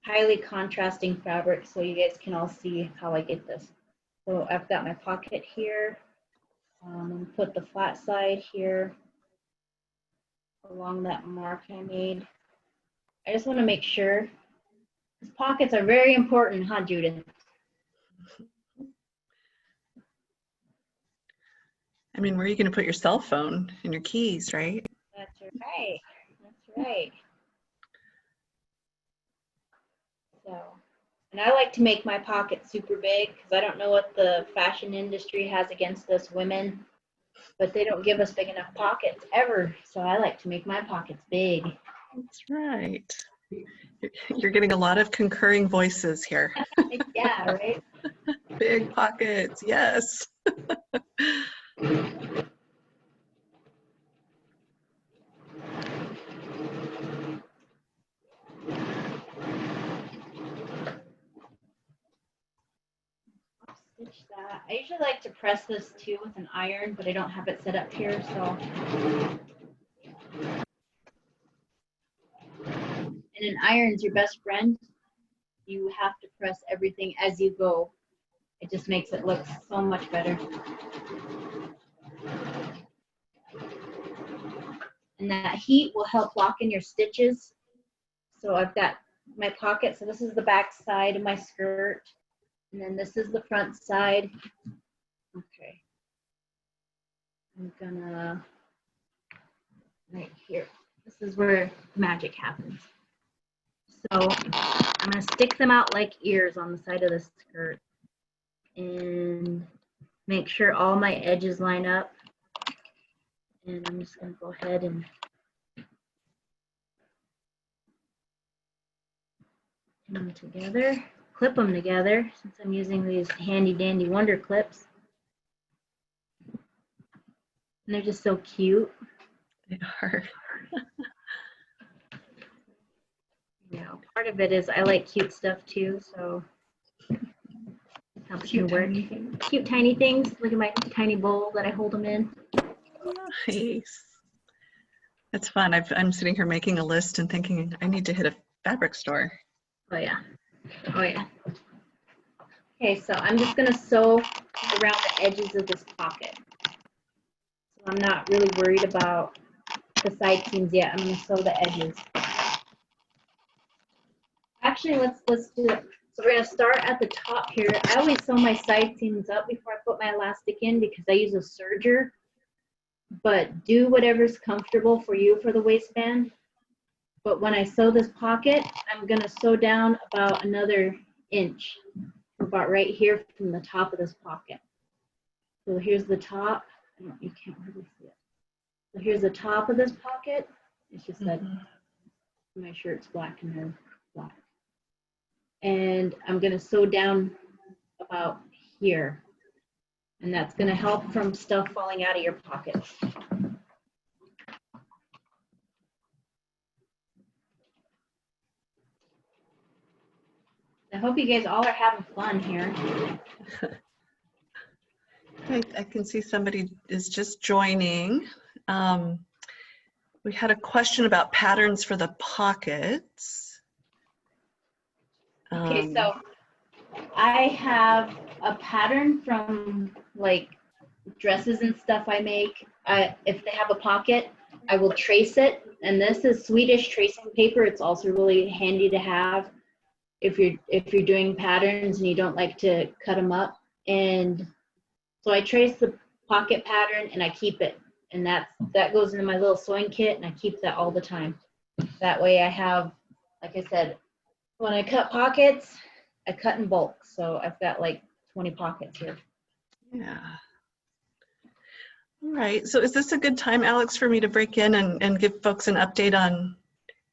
highly contrasting fabric so you guys can all see how I get this. So I've got my pocket here. And put the flat side here along that mark I made. I just want to make sure, because pockets are very important, huh, Judith? I mean, where are you going to put your cell phone and your keys, right? That's right. That's right. So, and I like to make my pockets super big because I don't know what the fashion industry has against us women, but they don't give us big enough pockets ever. So I like to make my pockets big. That's right. You're getting a lot of concurring voices here. Yeah, right? Big pockets, yes. Stitch that. I usually like to press this too with an iron, but I don't have it set up here, so. And an iron's your best friend. You have to press everything as you go. It just makes it look so much better. And that heat will help lock in your stitches. So I've got my pocket. So this is the back side of my skirt. And then this is the front side. Okay. I'm gonna, right here. This is where magic happens. So I'm gonna stick them out like ears on the side of the skirt and make sure all my edges line up. And I'm just gonna go ahead and pin them together, clip them together since I'm using these handy dandy wonder clips. And they're just so cute. They are. You know, part of it is I like cute stuff too, so it helps me work. Cute tiny things. Look at my tiny bowl that I hold them in. Nice. That's fun. I'm sitting here making a list and thinking I need to hit a fabric store. Oh yeah. Oh yeah. Okay, so I'm just gonna sew around the edges of this pocket. So I'm not really worried about the side seams yet. I'm gonna sew the edges. Actually, let's do it. So we're gonna start at the top here. I always sew my side seams up before I put my elastic in because I use a serger. But do whatever's comfortable for you for the waistband. But when I sew this pocket, I'm gonna sew down about another inch, about right here from the top of this pocket. So here's the top. You can't really see it. So here's the top of this pocket. It's just that my shirt's black and they're black. And I'm gonna sew down about here. And that's gonna help from stuff falling out of your pockets. I hope you guys all are having fun here. I can see somebody is just joining. We had a question about patterns for the pockets. Okay, so I have a pattern from like dresses and stuff I make. If they have a pocket, I will trace it. And this is Swedish tracing paper. It's also really handy to have if you're doing patterns and you don't like to cut them up. And so I trace the pocket pattern and I keep it. And that goes into my little sewing kit and I keep that all the time. That way I have, like I said, when I cut pockets, I cut in bulk. So I've got like 20 pockets here. Yeah. All right. So is this a good time, Alex, for me to break in and give folks an update on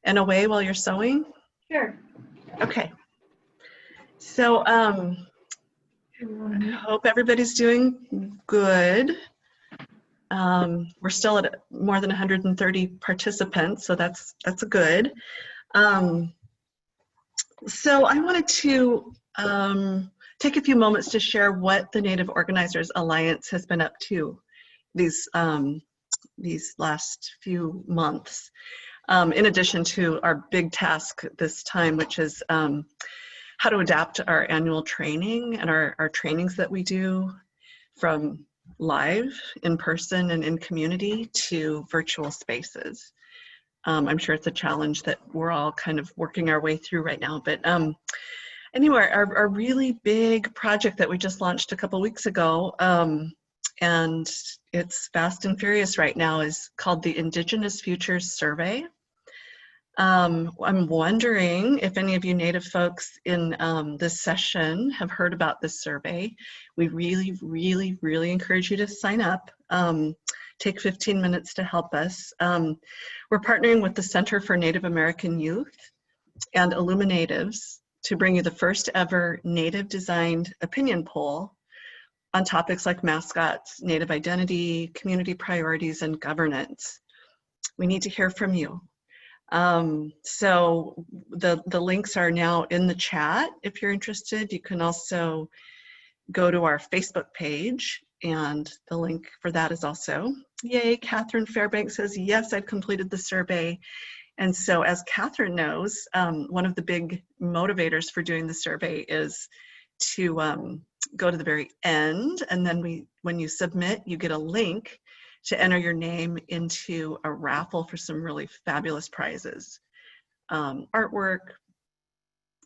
NOA while you're sewing? Sure. Okay. So I hope everybody's doing good. We're still at more than 130 participants, so that's a good. So I wanted to take a few moments to share what the Native Organizers Alliance has been up to these last few months, in addition to our big task this time, which is how to adapt our annual training and our trainings that we do from live, in person, and in community to virtual spaces. I'm sure it's a challenge that we're all kind of working our way through right now. But anyway, our really big project that we just launched a couple weeks ago, and it's fast and furious right now, is called the Indigenous Futures Survey. I'm wondering if any of you Native folks in this session have heard about this survey. We really, really, really encourage you to sign up. Take 15 minutes to help us. We're partnering with the Center for Native American Youth and Illuminatives to bring you the first ever Native designed opinion poll on topics like mascots, Native identity, community priorities, and governance. We need to hear from you. So the links are now in the chat if you're interested. You can also go to our Facebook page, and the link for that is also, yay, Catherine Fairbanks says, yes, I've completed the survey. And so as Catherine knows, one of the big motivators for doing the survey is to go to the very end, and then when you submit, you get a link to enter your name into a raffle for some really fabulous prizes, artwork,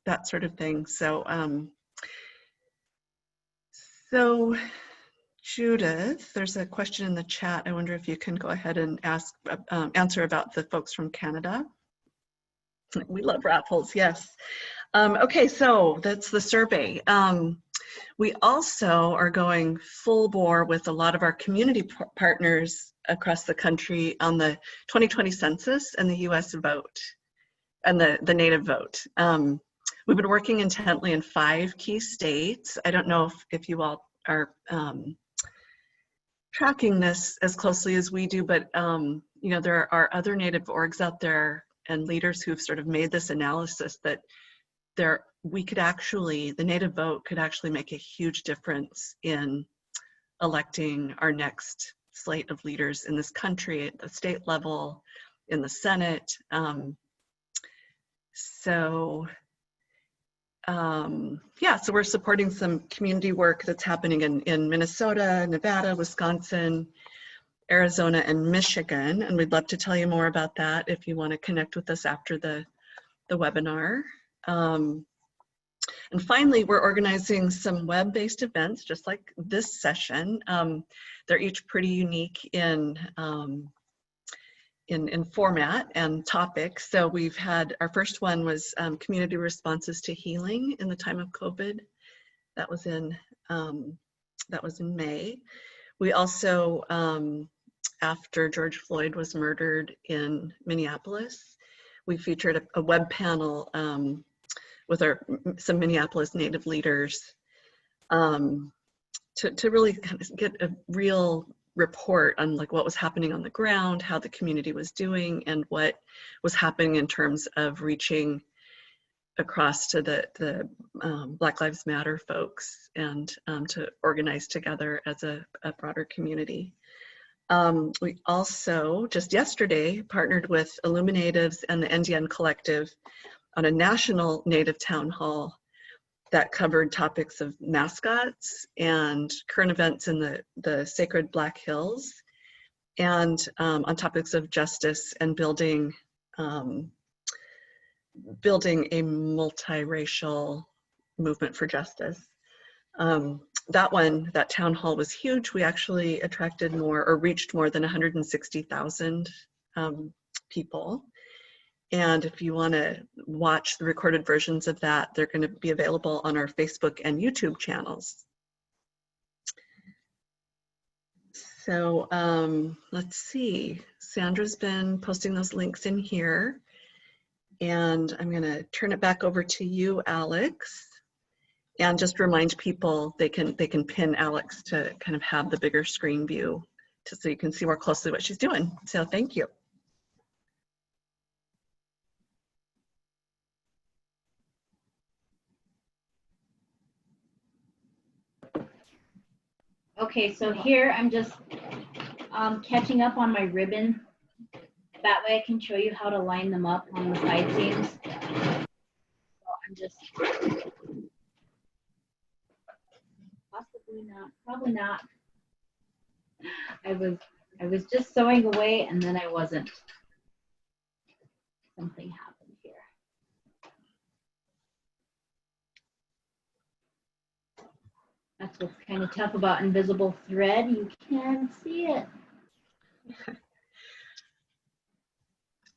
that sort of thing. So, so Judith, there's a question in the chat. I wonder if you can go ahead and answer about the folks from Canada. We love raffles, yes. Okay, so that's the survey. We also are going full bore with a lot of our community partners across the country on the 2020 census and the US vote and the Native vote. We've been working intently in 5 key states. I don't know if you all are tracking this as closely as we do, but you know, there are other Native orgs out there and leaders who've sort of made this analysis that the Native vote could actually make a huge difference in electing our next slate of leaders in this country at the state level, in the Senate. Yeah, so we're supporting some community work that's happening in Minnesota, Nevada, Wisconsin, Arizona, and Michigan. And we'd love to tell you more about that if you want to connect with us after the webinar. And finally, we're organizing some web-based events, just like this session. They're each pretty unique in format and topics. So we've had, our first one was community responses to healing in the time of COVID. That was in May. We also, after George Floyd was murdered in Minneapolis, we featured a web panel with some Minneapolis Native leaders to really kind of get a real report on like what was happening on the ground, how the community was doing, and what was happening in terms of reaching across to the Black Lives Matter folks and to organize together as a broader community. We also, just yesterday, partnered with Illuminatives and the NDN Collective on a national Native town hall that covered topics of mascots and current events in the sacred Black Hills, and on topics of justice and building a multiracial movement for justice. That town hall was huge. We actually attracted more, or reached more than 160,000 people. And if you want to watch the recorded versions of that, they're going to be available on our Facebook and YouTube channels. So let's see, Sandra's been posting those links in here. And I'm going to turn it back over to you, Alex. And just remind people they can pin Alex to kind of have the bigger screen view so you can see more closely what she's doing. So thank you. Okay, so here I'm just catching up on my ribbon. That way I can show you how to line them up on the side seams. So I'm just, possibly not, probably not. I was just sewing away and then I wasn't. Something happened here. That's what's kind of tough about invisible thread. You can't see it.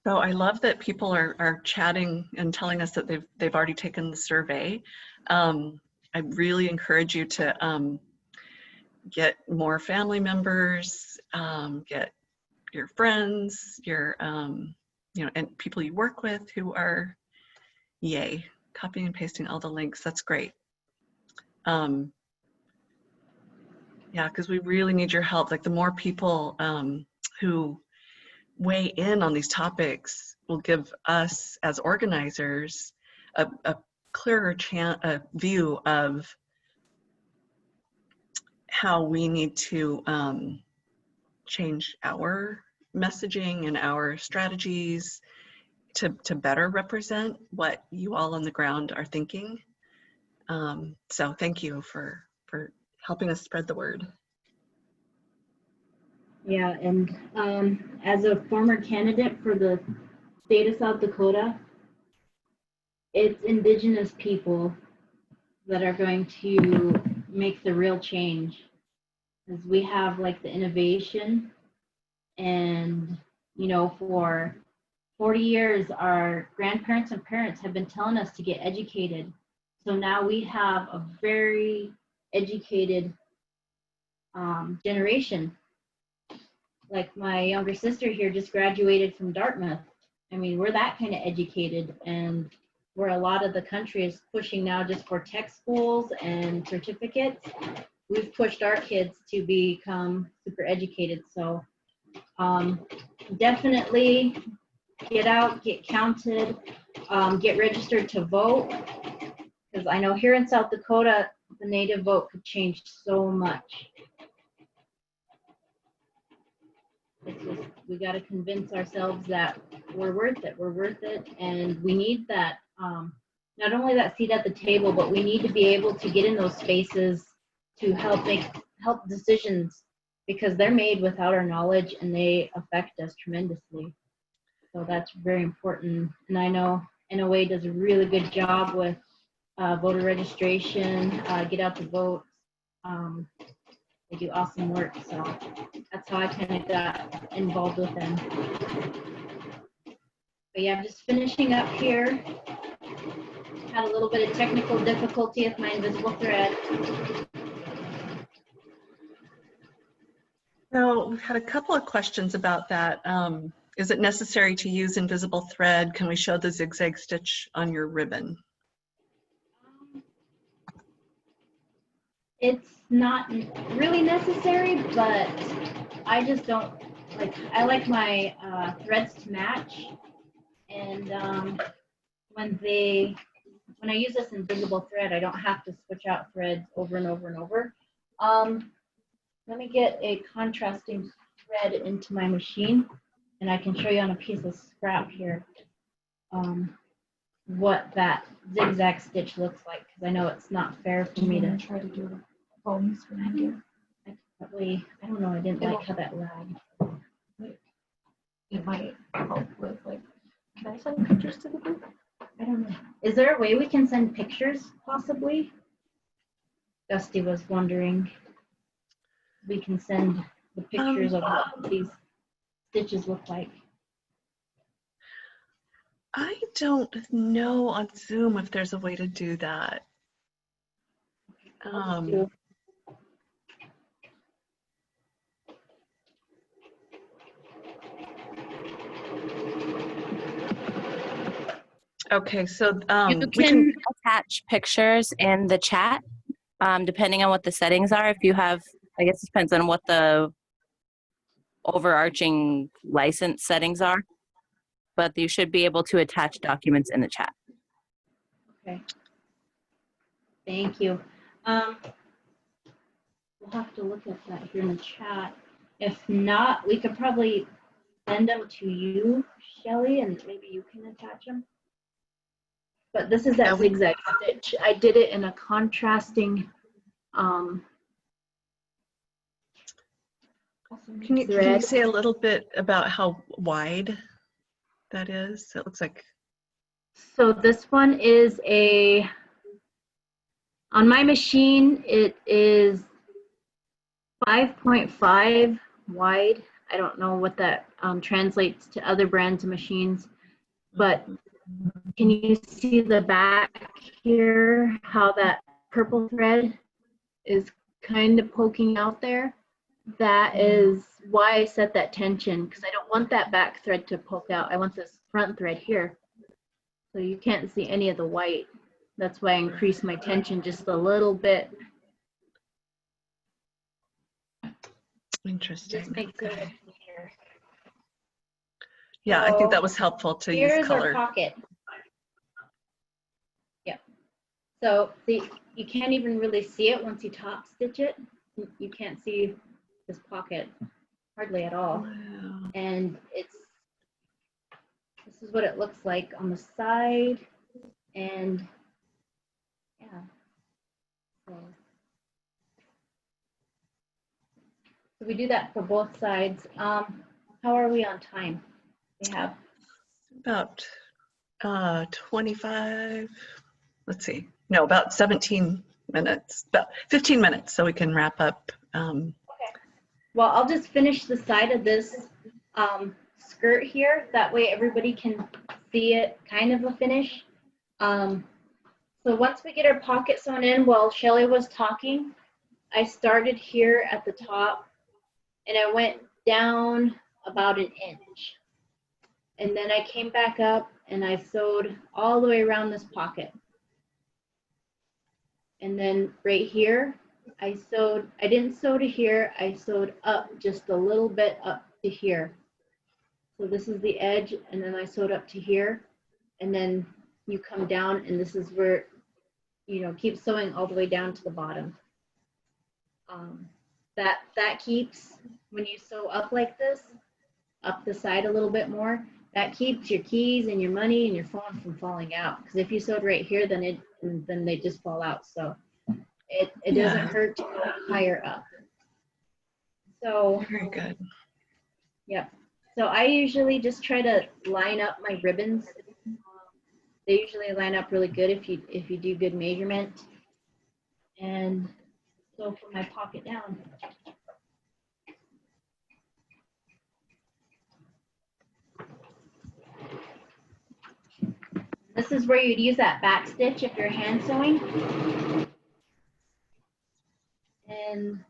So I love that people are chatting and telling us that they've already taken the survey. I really encourage you to get more family members, get your friends, your and people you work with who are, yay, copying and pasting all the links. That's great. Yeah, because we really need your help. Like the more people who weigh in on these topics will give us as organizers a clearer view of how we need to change our messaging and our strategies to better represent what you all on the ground are thinking. So thank you for helping us spread the word. Yeah, and as a former candidate for the state of South Dakota, it's Indigenous people that are going to make the real change. Because we have like the innovation, and for 40 years our grandparents and parents have been telling us to get educated. So now we have a very educated generation. Like my younger sister here just graduated from Dartmouth. I mean, we're that kind of educated, and where a lot of the country is pushing now just for tech schools and certificates, we've pushed our kids to become super educated. So definitely get out, get counted, get registered to vote, because I know here in South Dakota, the Native vote could change so much. It's just, we got to convince ourselves that we're worth it, and we need that, not only that seat at the table, but we need to be able to get in those spaces to help decisions, because they're made without our knowledge and they affect us tremendously. So that's very important. And I know NOA does a really good job with voter registration, get out the vote. They do awesome work, so that's how I kind of got involved with them. But yeah, I'm just finishing up here. Had a little bit of technical difficulty with my invisible thread. So we've had a couple of questions about that. Is it necessary to use invisible thread? Can we show the zigzag stitch on your ribbon? It's not really necessary, but I just don't like, I like my threads to match. And when I use this invisible thread, I don't have to switch out threads over and over and over. Let me get a contrasting thread into my machine, and I can show you on a piece of scrap here what that zigzag stitch looks like, because I know it's not fair for me to try to do bones when I do. I don't know, I didn't like how that lagged. It might help with like, can I send pictures to the group? I don't know. Is there a way we can send pictures, possibly? Dusty was wondering. We can send the pictures of what these stitches look like. I don't know on Zoom if there's a way to do that. I'll just do. Okay, so You we can attach pictures in the chat, depending on what the settings are. If you have, I guess it depends on what the overarching license settings are, but you should be able to attach documents in the chat. Okay. Thank you. We'll have to look at that here in the chat. If not, we could probably send them to you, Shelly, and maybe you can attach them. But this is that zigzag stitch. I did it in a contrasting can you say a little bit about how wide that is? It looks like. So this one is on my machine, it is 5.5 wide. I don't know what that translates to other brands of machines, but can you see the back here, how that purple thread is kind of poking out there? That is why I set that tension, because I don't want that back thread to poke out. I want this front thread here. So you can't see any of the white. That's why I increased my tension just a little bit. Interesting. Just makes it Okay. clear. Yeah, I think that was helpful to use Here's color. our pocket. Yep. So see, you can't even really see it once you top stitch it. You can't see this pocket hardly at all. Wow. And this is what it looks like on the side, and yeah. So we do that for both sides. How are we on time? We have About 25, let's see, no, about 17 minutes, about 15 minutes, so we can wrap up. okay. Well, I'll just finish the side of this skirt here. That way everybody can see it, kind of a finish. So once we get our pocket sewn in, while Shelly was talking, I started here at the top and I went down about an inch. And then I came back up and I sewed all the way around this pocket. And then right here, I didn't sew to here, I sewed up just a little bit up to here. So this is the edge, and then I sewed up to here, and then you come down, and this is where, you know, keep sewing all the way down to the bottom. That keeps, when you sew up like this, up the side a little bit more, that keeps your keys and your money and your phone from falling out. Because if you sewed right here, then they just fall out. So it doesn't hurt to go higher up. So Very good. Yep. So I usually just try to line up my ribbons They usually line up really good if you do good measurement. And so from my pocket down. This is where you'd use that back stitch if you're hand sewing. And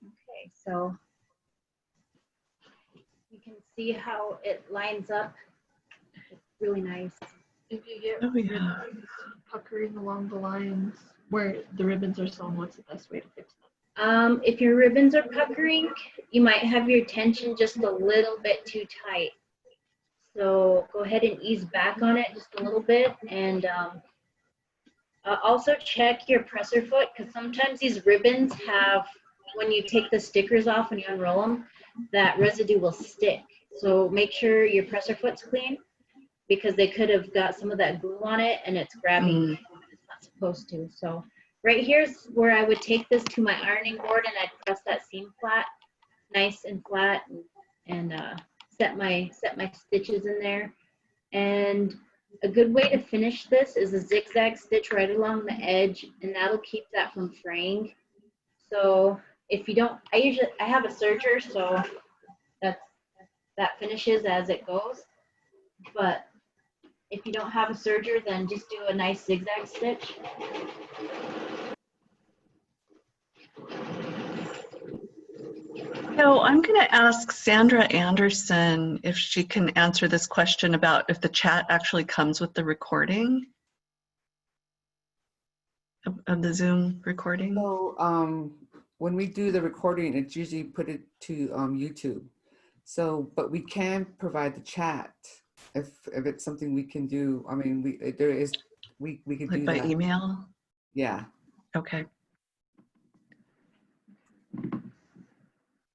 okay, so you can see how it lines up. It's really nice. If you get Oh, yeah. ribbons puckering along the lines where the ribbons are sewn, what's the best way to fix them? If your ribbons are puckering, you might have your tension just a little bit too tight. So go ahead and ease back on it just a little bit, and also check your presser foot, because sometimes these ribbons have, when you take the stickers off and you unroll them, that residue will stick. So make sure your presser foot's clean, because they could have got some of that glue on it and it's grabbing when it's not supposed to. So right here's where I would take this to my ironing board and I'd press that seam flat, nice and flat, and set my stitches in there. And a good way to finish this is a zigzag stitch right along the edge, and that'll keep that from fraying. So if you don't, I have a serger, so that finishes as it goes. But if you don't have a serger, then just do a nice zigzag stitch. So I'm going to ask Sandra Anderson if she can answer this question about if the chat actually comes with the recording of the Zoom recording. So when we do the recording, it's usually put it to YouTube. So, but we can provide the chat if it's something we can do. I mean, we could Like do by that. email? Yeah. Okay.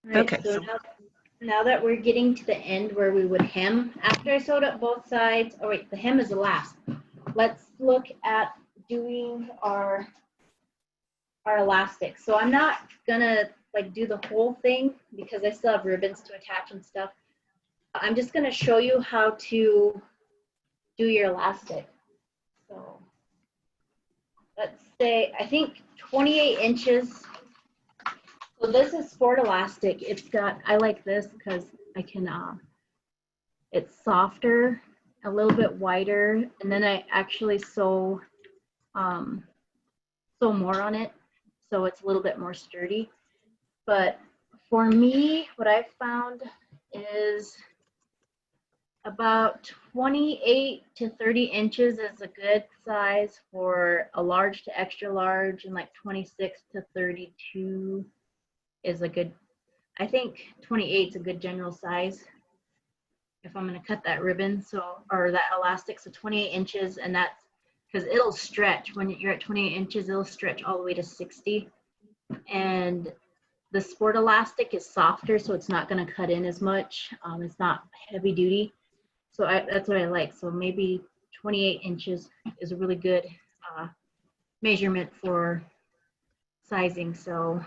Right, Okay. so now that we're getting to the end where we would hem, after I sewed up both sides, oh wait, the hem is the last. Let's look at doing our elastic. So I'm not gonna like do the whole thing because I still have ribbons to attach and stuff. I'm just gonna show you how to do your elastic. So let's say, I think 28 inches. So this is sport elastic. It's got, I like this because I can, it's softer, a little bit wider, and then I actually sew more on it, so it's a little bit more sturdy. But for me, what I've found is about 28 to 30 inches is a good size for a large to extra large, and like 26 to 32 is a good, I think 28 is a good general size if I'm going to cut that ribbon, so, or that elastic. So 28 inches, and that's because it'll stretch when you're at 28 inches, it'll stretch all the way to 60. And the sport elastic is softer, so it's not going to cut in as much. It's not heavy duty, so that's what I like. So maybe 28 inches is a really good measurement for sizing. So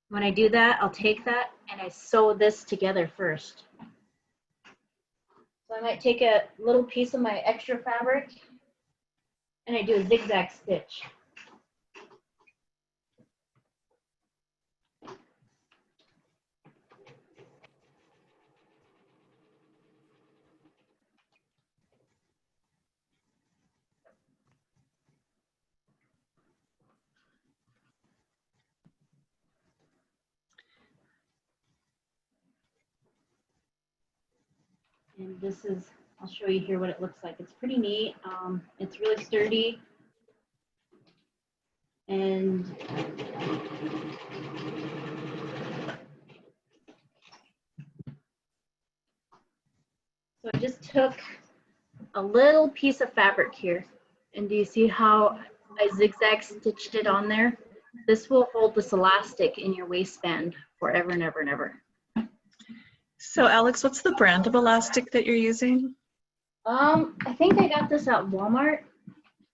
when I do that, I'll take that and I sew this together first. So I might take a little piece of my extra fabric and I do a zigzag stitch. And this is, I'll show you here what it looks like. It's pretty neat. It's really sturdy. And so I just took a little piece of fabric here. And do you see how I zigzag stitched it on there. This will hold this elastic in your waistband forever and ever and ever. So Alex, what's the brand of elastic that you're using? I think I got this at Walmart,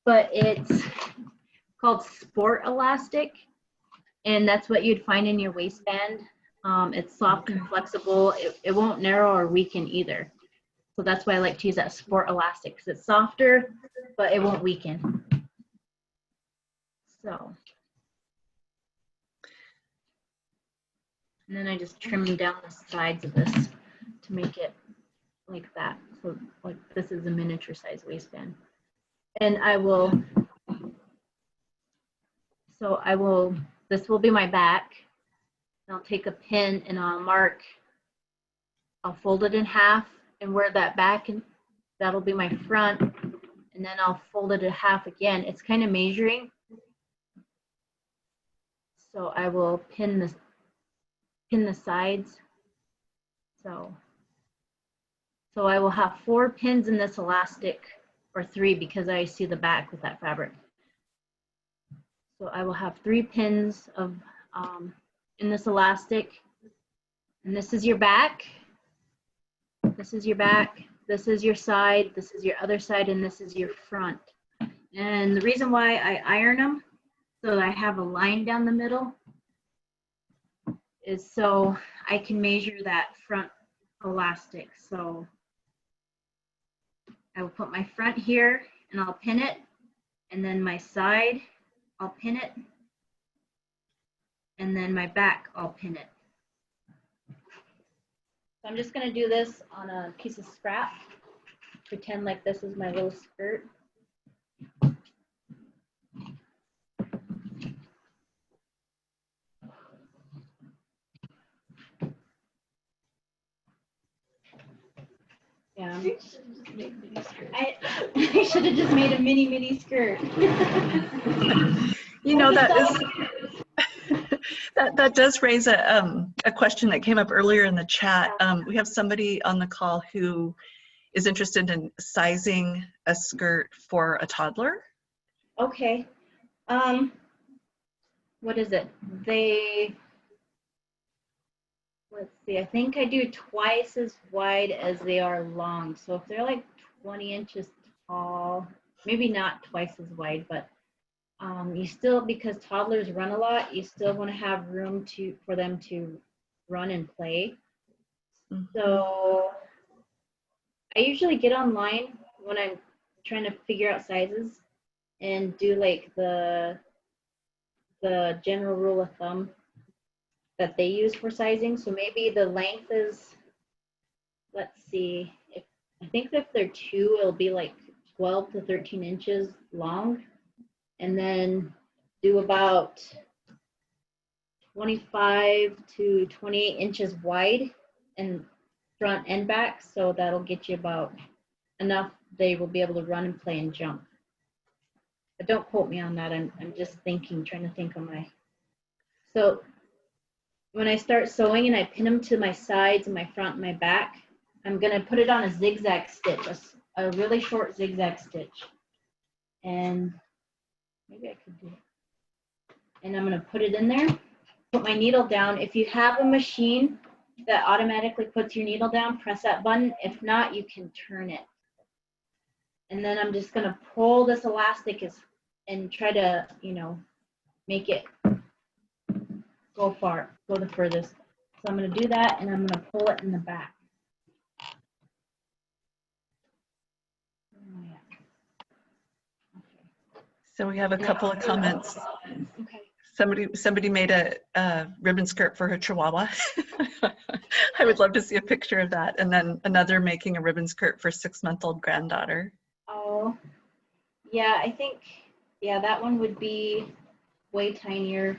but it's called Sport Elastic, and that's what you'd find in your waistband. It's soft and flexible. It won't narrow or weaken either. So that's why I like to use that Sport Elastic, because it's softer, but it won't weaken. So. And then I just trimmed down the sides of this to make it like that. So like this is a miniature size waistband. And this will be my back. I'll take a pin and I'll fold it in half and wear that back, and that'll be my front. And then I'll fold it in half again. It's kind of measuring. So I will pin the sides. So I will have 4 pins in this elastic, or 3 because I see the back with that fabric. So I will have 3 pins of in this elastic, and this is your back, this is your back, this is your side, this is your other side, and this is your front. And the reason why I iron them so that I have a line down the middle is so I can measure that front elastic. So I will put my front here and I'll pin it, and then my side I'll pin it, and then my back I'll pin it. So I'm just going to do this on a piece of scrap. Pretend like this is my little skirt. Yeah. I should have just made a mini skirt. You know, that does raise a question that came up earlier in the chat. We have somebody on the call who is interested in sizing a skirt for a toddler. Okay. What is it? Let's see, I think I do twice as wide as they are long. So if they're like 20 inches tall, maybe not twice as wide, but you still, because toddlers run a lot, you still want to have room for them to run and play. Mm-hmm. So I usually get online when I'm trying to figure out sizes and do like the general rule of thumb that they use for sizing. So maybe the length is, let's see, I think if they're 2, it'll be like 12 to 13 inches long, and then do about 25 to 28 inches wide in front and back. So that'll get you about enough they will be able to run and play and jump. But don't quote me on that. I'm just trying to think on my. So when I start sewing and I pin them to my sides and my front and my back, I'm going to put it on a zigzag stitch, a really short zigzag stitch. And maybe I could do it. And I'm going to put it in there, put my needle down. If you have a machine that automatically puts your needle down, press that button. If not, you can turn it. And then I'm just going to pull this elastic and try to, make it go the furthest. So I'm going to do that, and I'm going to pull it in the back. So we have a couple of comments. Okay. Somebody made a ribbon skirt for her chihuahua. I would love to see a picture of that. And then another making a ribbon skirt for 6-month-old granddaughter. Oh, yeah, I think, that one would be way tinier.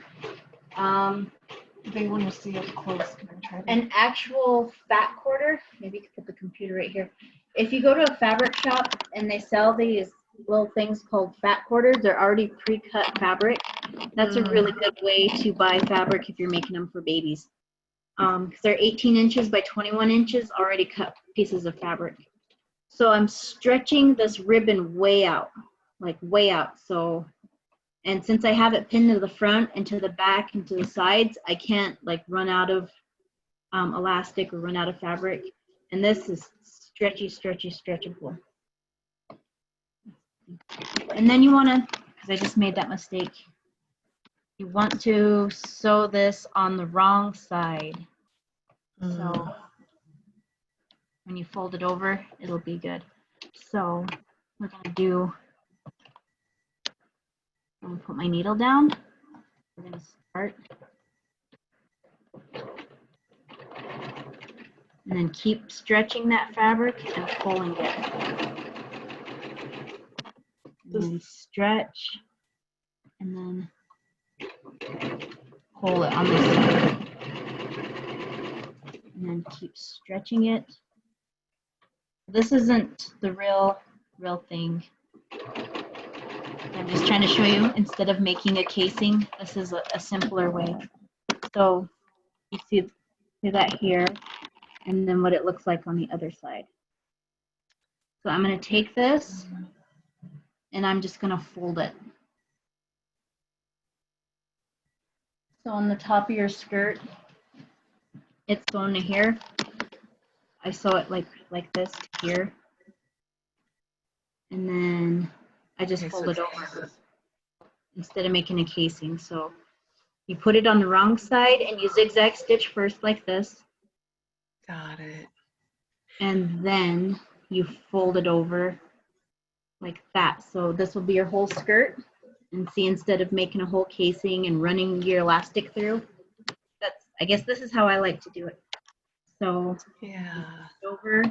If they want to see up close, can I try that? An actual fat quarter, maybe you could put the computer right here. If you go to a fabric shop and they sell these little things called fat quarters, they're already pre-cut fabric. That's a really good way to buy fabric if you're making them for babies. Because they're 18 inches by 21 inches, already cut pieces of fabric. So I'm stretching this ribbon way out, like way out. So And since I have it pinned to the front and to the back and to the sides, I can't like run out of elastic or run out of fabric. And this is stretchy, stretchy, stretchable. And then you want to, because I just made that mistake, you want to sew this on the wrong side. So when you fold it over, it'll be good. So we're going to do, I'm going to put my needle down. We're going to start. And then keep stretching that fabric and pulling it. And then stretch. And then pull it on this side. And then keep stretching it. This isn't the real thing. I'm just trying to show you, instead of making a casing, this is a simpler way. So you see that here, and then what it looks like on the other side. So I'm going to take this, and I'm just going to fold it. So on the top of your skirt, it's sewn to here. I sew it like this to here. And then I just fold it over instead of making a casing. So you put it on the wrong side and you zigzag stitch first like this. Got it. And then you fold it over like that. So this will be your whole skirt. And see, instead of making a whole casing and running your elastic through, I guess this is how I like to do it. So yeah, over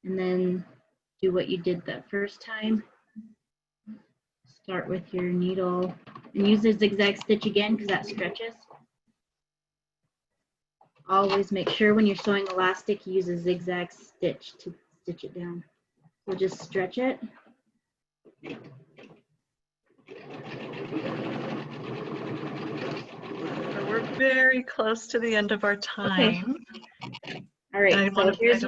and then do what you did that first time. Start with your needle and use the zigzag stitch again because that stretches. Always make sure when you're sewing elastic, you use a zigzag stitch to stitch it down. So just stretch it. we're very close to the end of our time. Okay. All right, so here's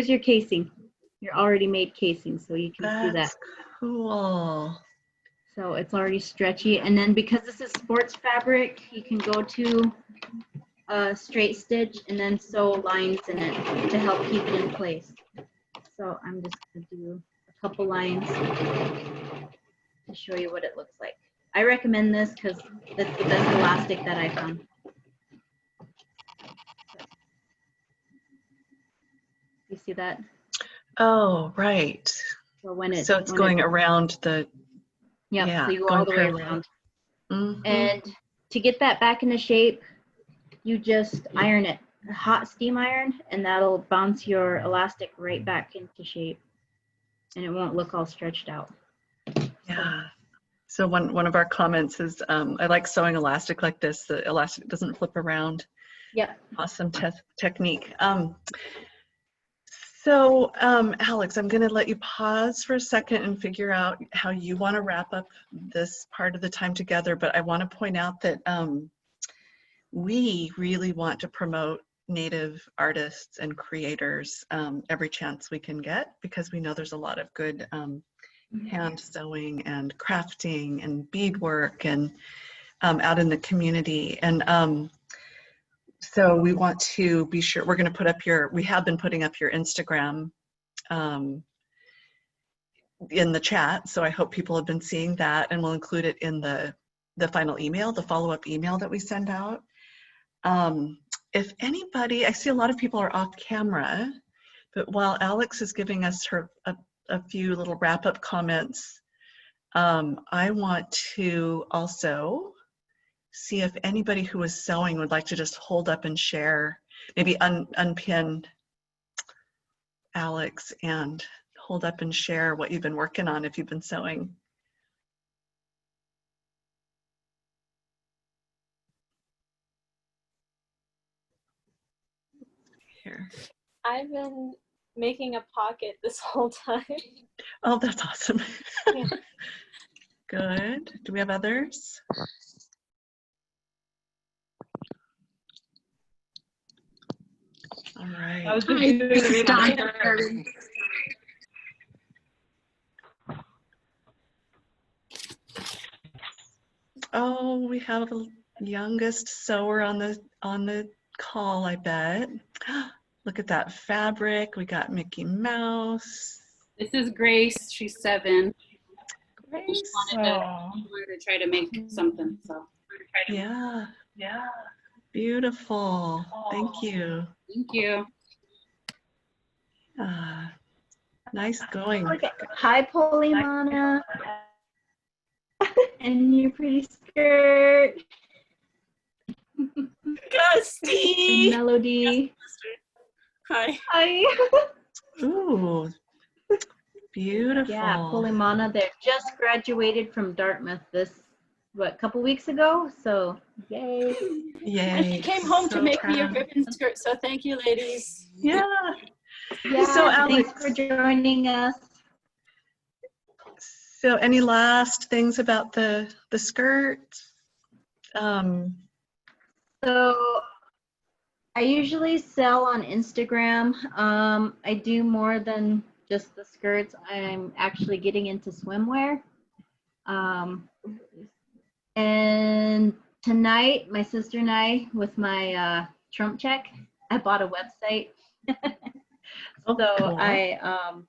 your casing. Your already made casing, so you can see that. That's cool. So it's already stretchy, and then because this is sports fabric, you can go to a straight stitch and then sew lines in it to help keep it in place. So I'm just going to do a couple lines to show you what it looks like. I recommend this because that's the best elastic that I found. You see that? Oh, right. So when it's going around the. Yep, Yeah, so you go all the way around. And to get that back into shape, you just iron it, a hot steam iron, and that'll bounce your elastic right back into shape, and it won't look all stretched out. Yeah. So one of our comments is, I like sewing elastic like this. The elastic doesn't flip around. Yep. Awesome technique. So Alex, I'm going to let you pause for a second and figure out how you want to wrap up this part of the time together. But I want to point out that we really want to promote Native artists and creators every chance we can get, because we know there's a lot of good hand sewing and crafting and beadwork and out in the community. And so we want to be sure, we're going to put up we have been putting up your Instagram in the chat. So I hope people have been seeing that, and we'll include it in the final email, the follow-up email that we send out. If anybody, I see a lot of people are off camera, but while Alex is giving us a few little wrap-up comments, I want to also see if anybody who is sewing would like to just hold up and share, maybe unpin Alex and hold up and share what you've been working on if you've been sewing. Here. I've been making a pocket this whole time. Oh, that's awesome. Yeah. Good. Do we have others? All right. I was just doing the video. Oh, we have a youngest sewer on the call, I bet. Look at that fabric. We got Mickey Mouse. This is Grace. She's 7. Just Grace. wanted to try to make something. So Yeah. Beautiful. Thank you. thank you. Nice going. Look at, hi, Polimana. And your pretty skirt. Gusty. Melody. Hi. Hi. Ooh, beautiful. Yeah, Polimana, they just graduated from Dartmouth couple weeks ago? So, yay. Yay. And she came home So to make me a proud. ribbon skirt. So thank you, ladies. Yeah. Yeah, So, Alex, thanks for joining us. so any last things about the skirt? So I usually sell on Instagram. I do more than just the skirts. I'm actually getting into swimwear. And tonight, my sister and I, with my Trump check, I bought a website. Oh, So cool.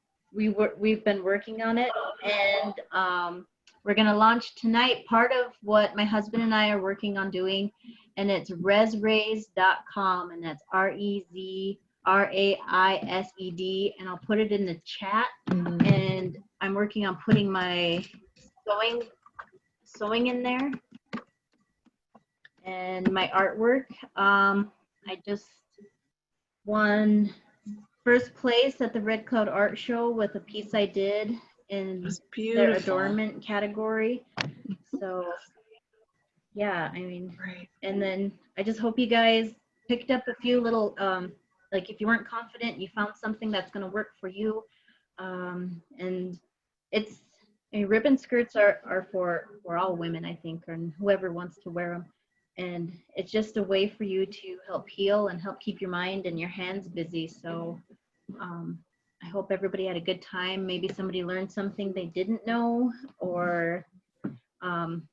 we've been working on it, and we're gonna launch tonight part of what my husband and I are working on doing, and it's rezraised.com, and that's REZRAISED, and I'll put it in the chat. And I'm working on putting my sewing in there and my artwork. I just won first place at the Red Cloud Art Show with a piece I did in It's their beautiful. adornment category. So yeah, I mean, Right. and then I just hope you guys picked up a few little, like if you weren't confident, you found something that's going to work for you. And ribbon skirts are for all women, I think, and whoever wants to wear them. And it's just a way for you to help heal and help keep your mind and your hands busy. So I hope everybody had a good time. Maybe somebody learned something they didn't know, or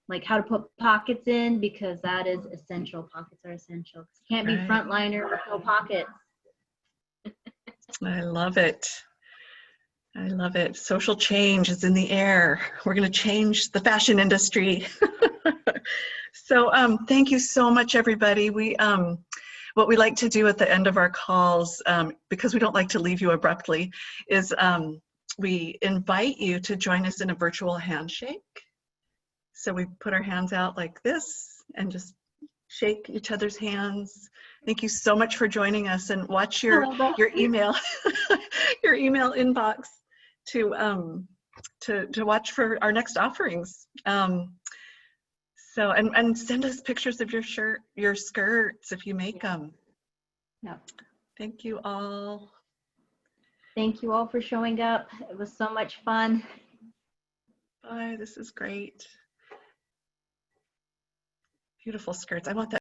like how to put pockets in, because that is essential. Pockets are essential. You can't be Right. frontliner with no pockets. I love it. I love it. Social change is in the air. We're going to change the fashion industry. So thank you so much, everybody. What we like to do at the end of our calls, because we don't like to leave you abruptly, is we invite you to join us in a virtual handshake. So we put our hands out like this and just shake each other's hands. Thank you so much for joining us, and watch your email your email inbox to watch for our next offerings. So and send us pictures of your skirts if you make them. Yep. Thank you all. Thank you all for showing up. It was so much fun. Bye. This is great. Beautiful skirts. I want that.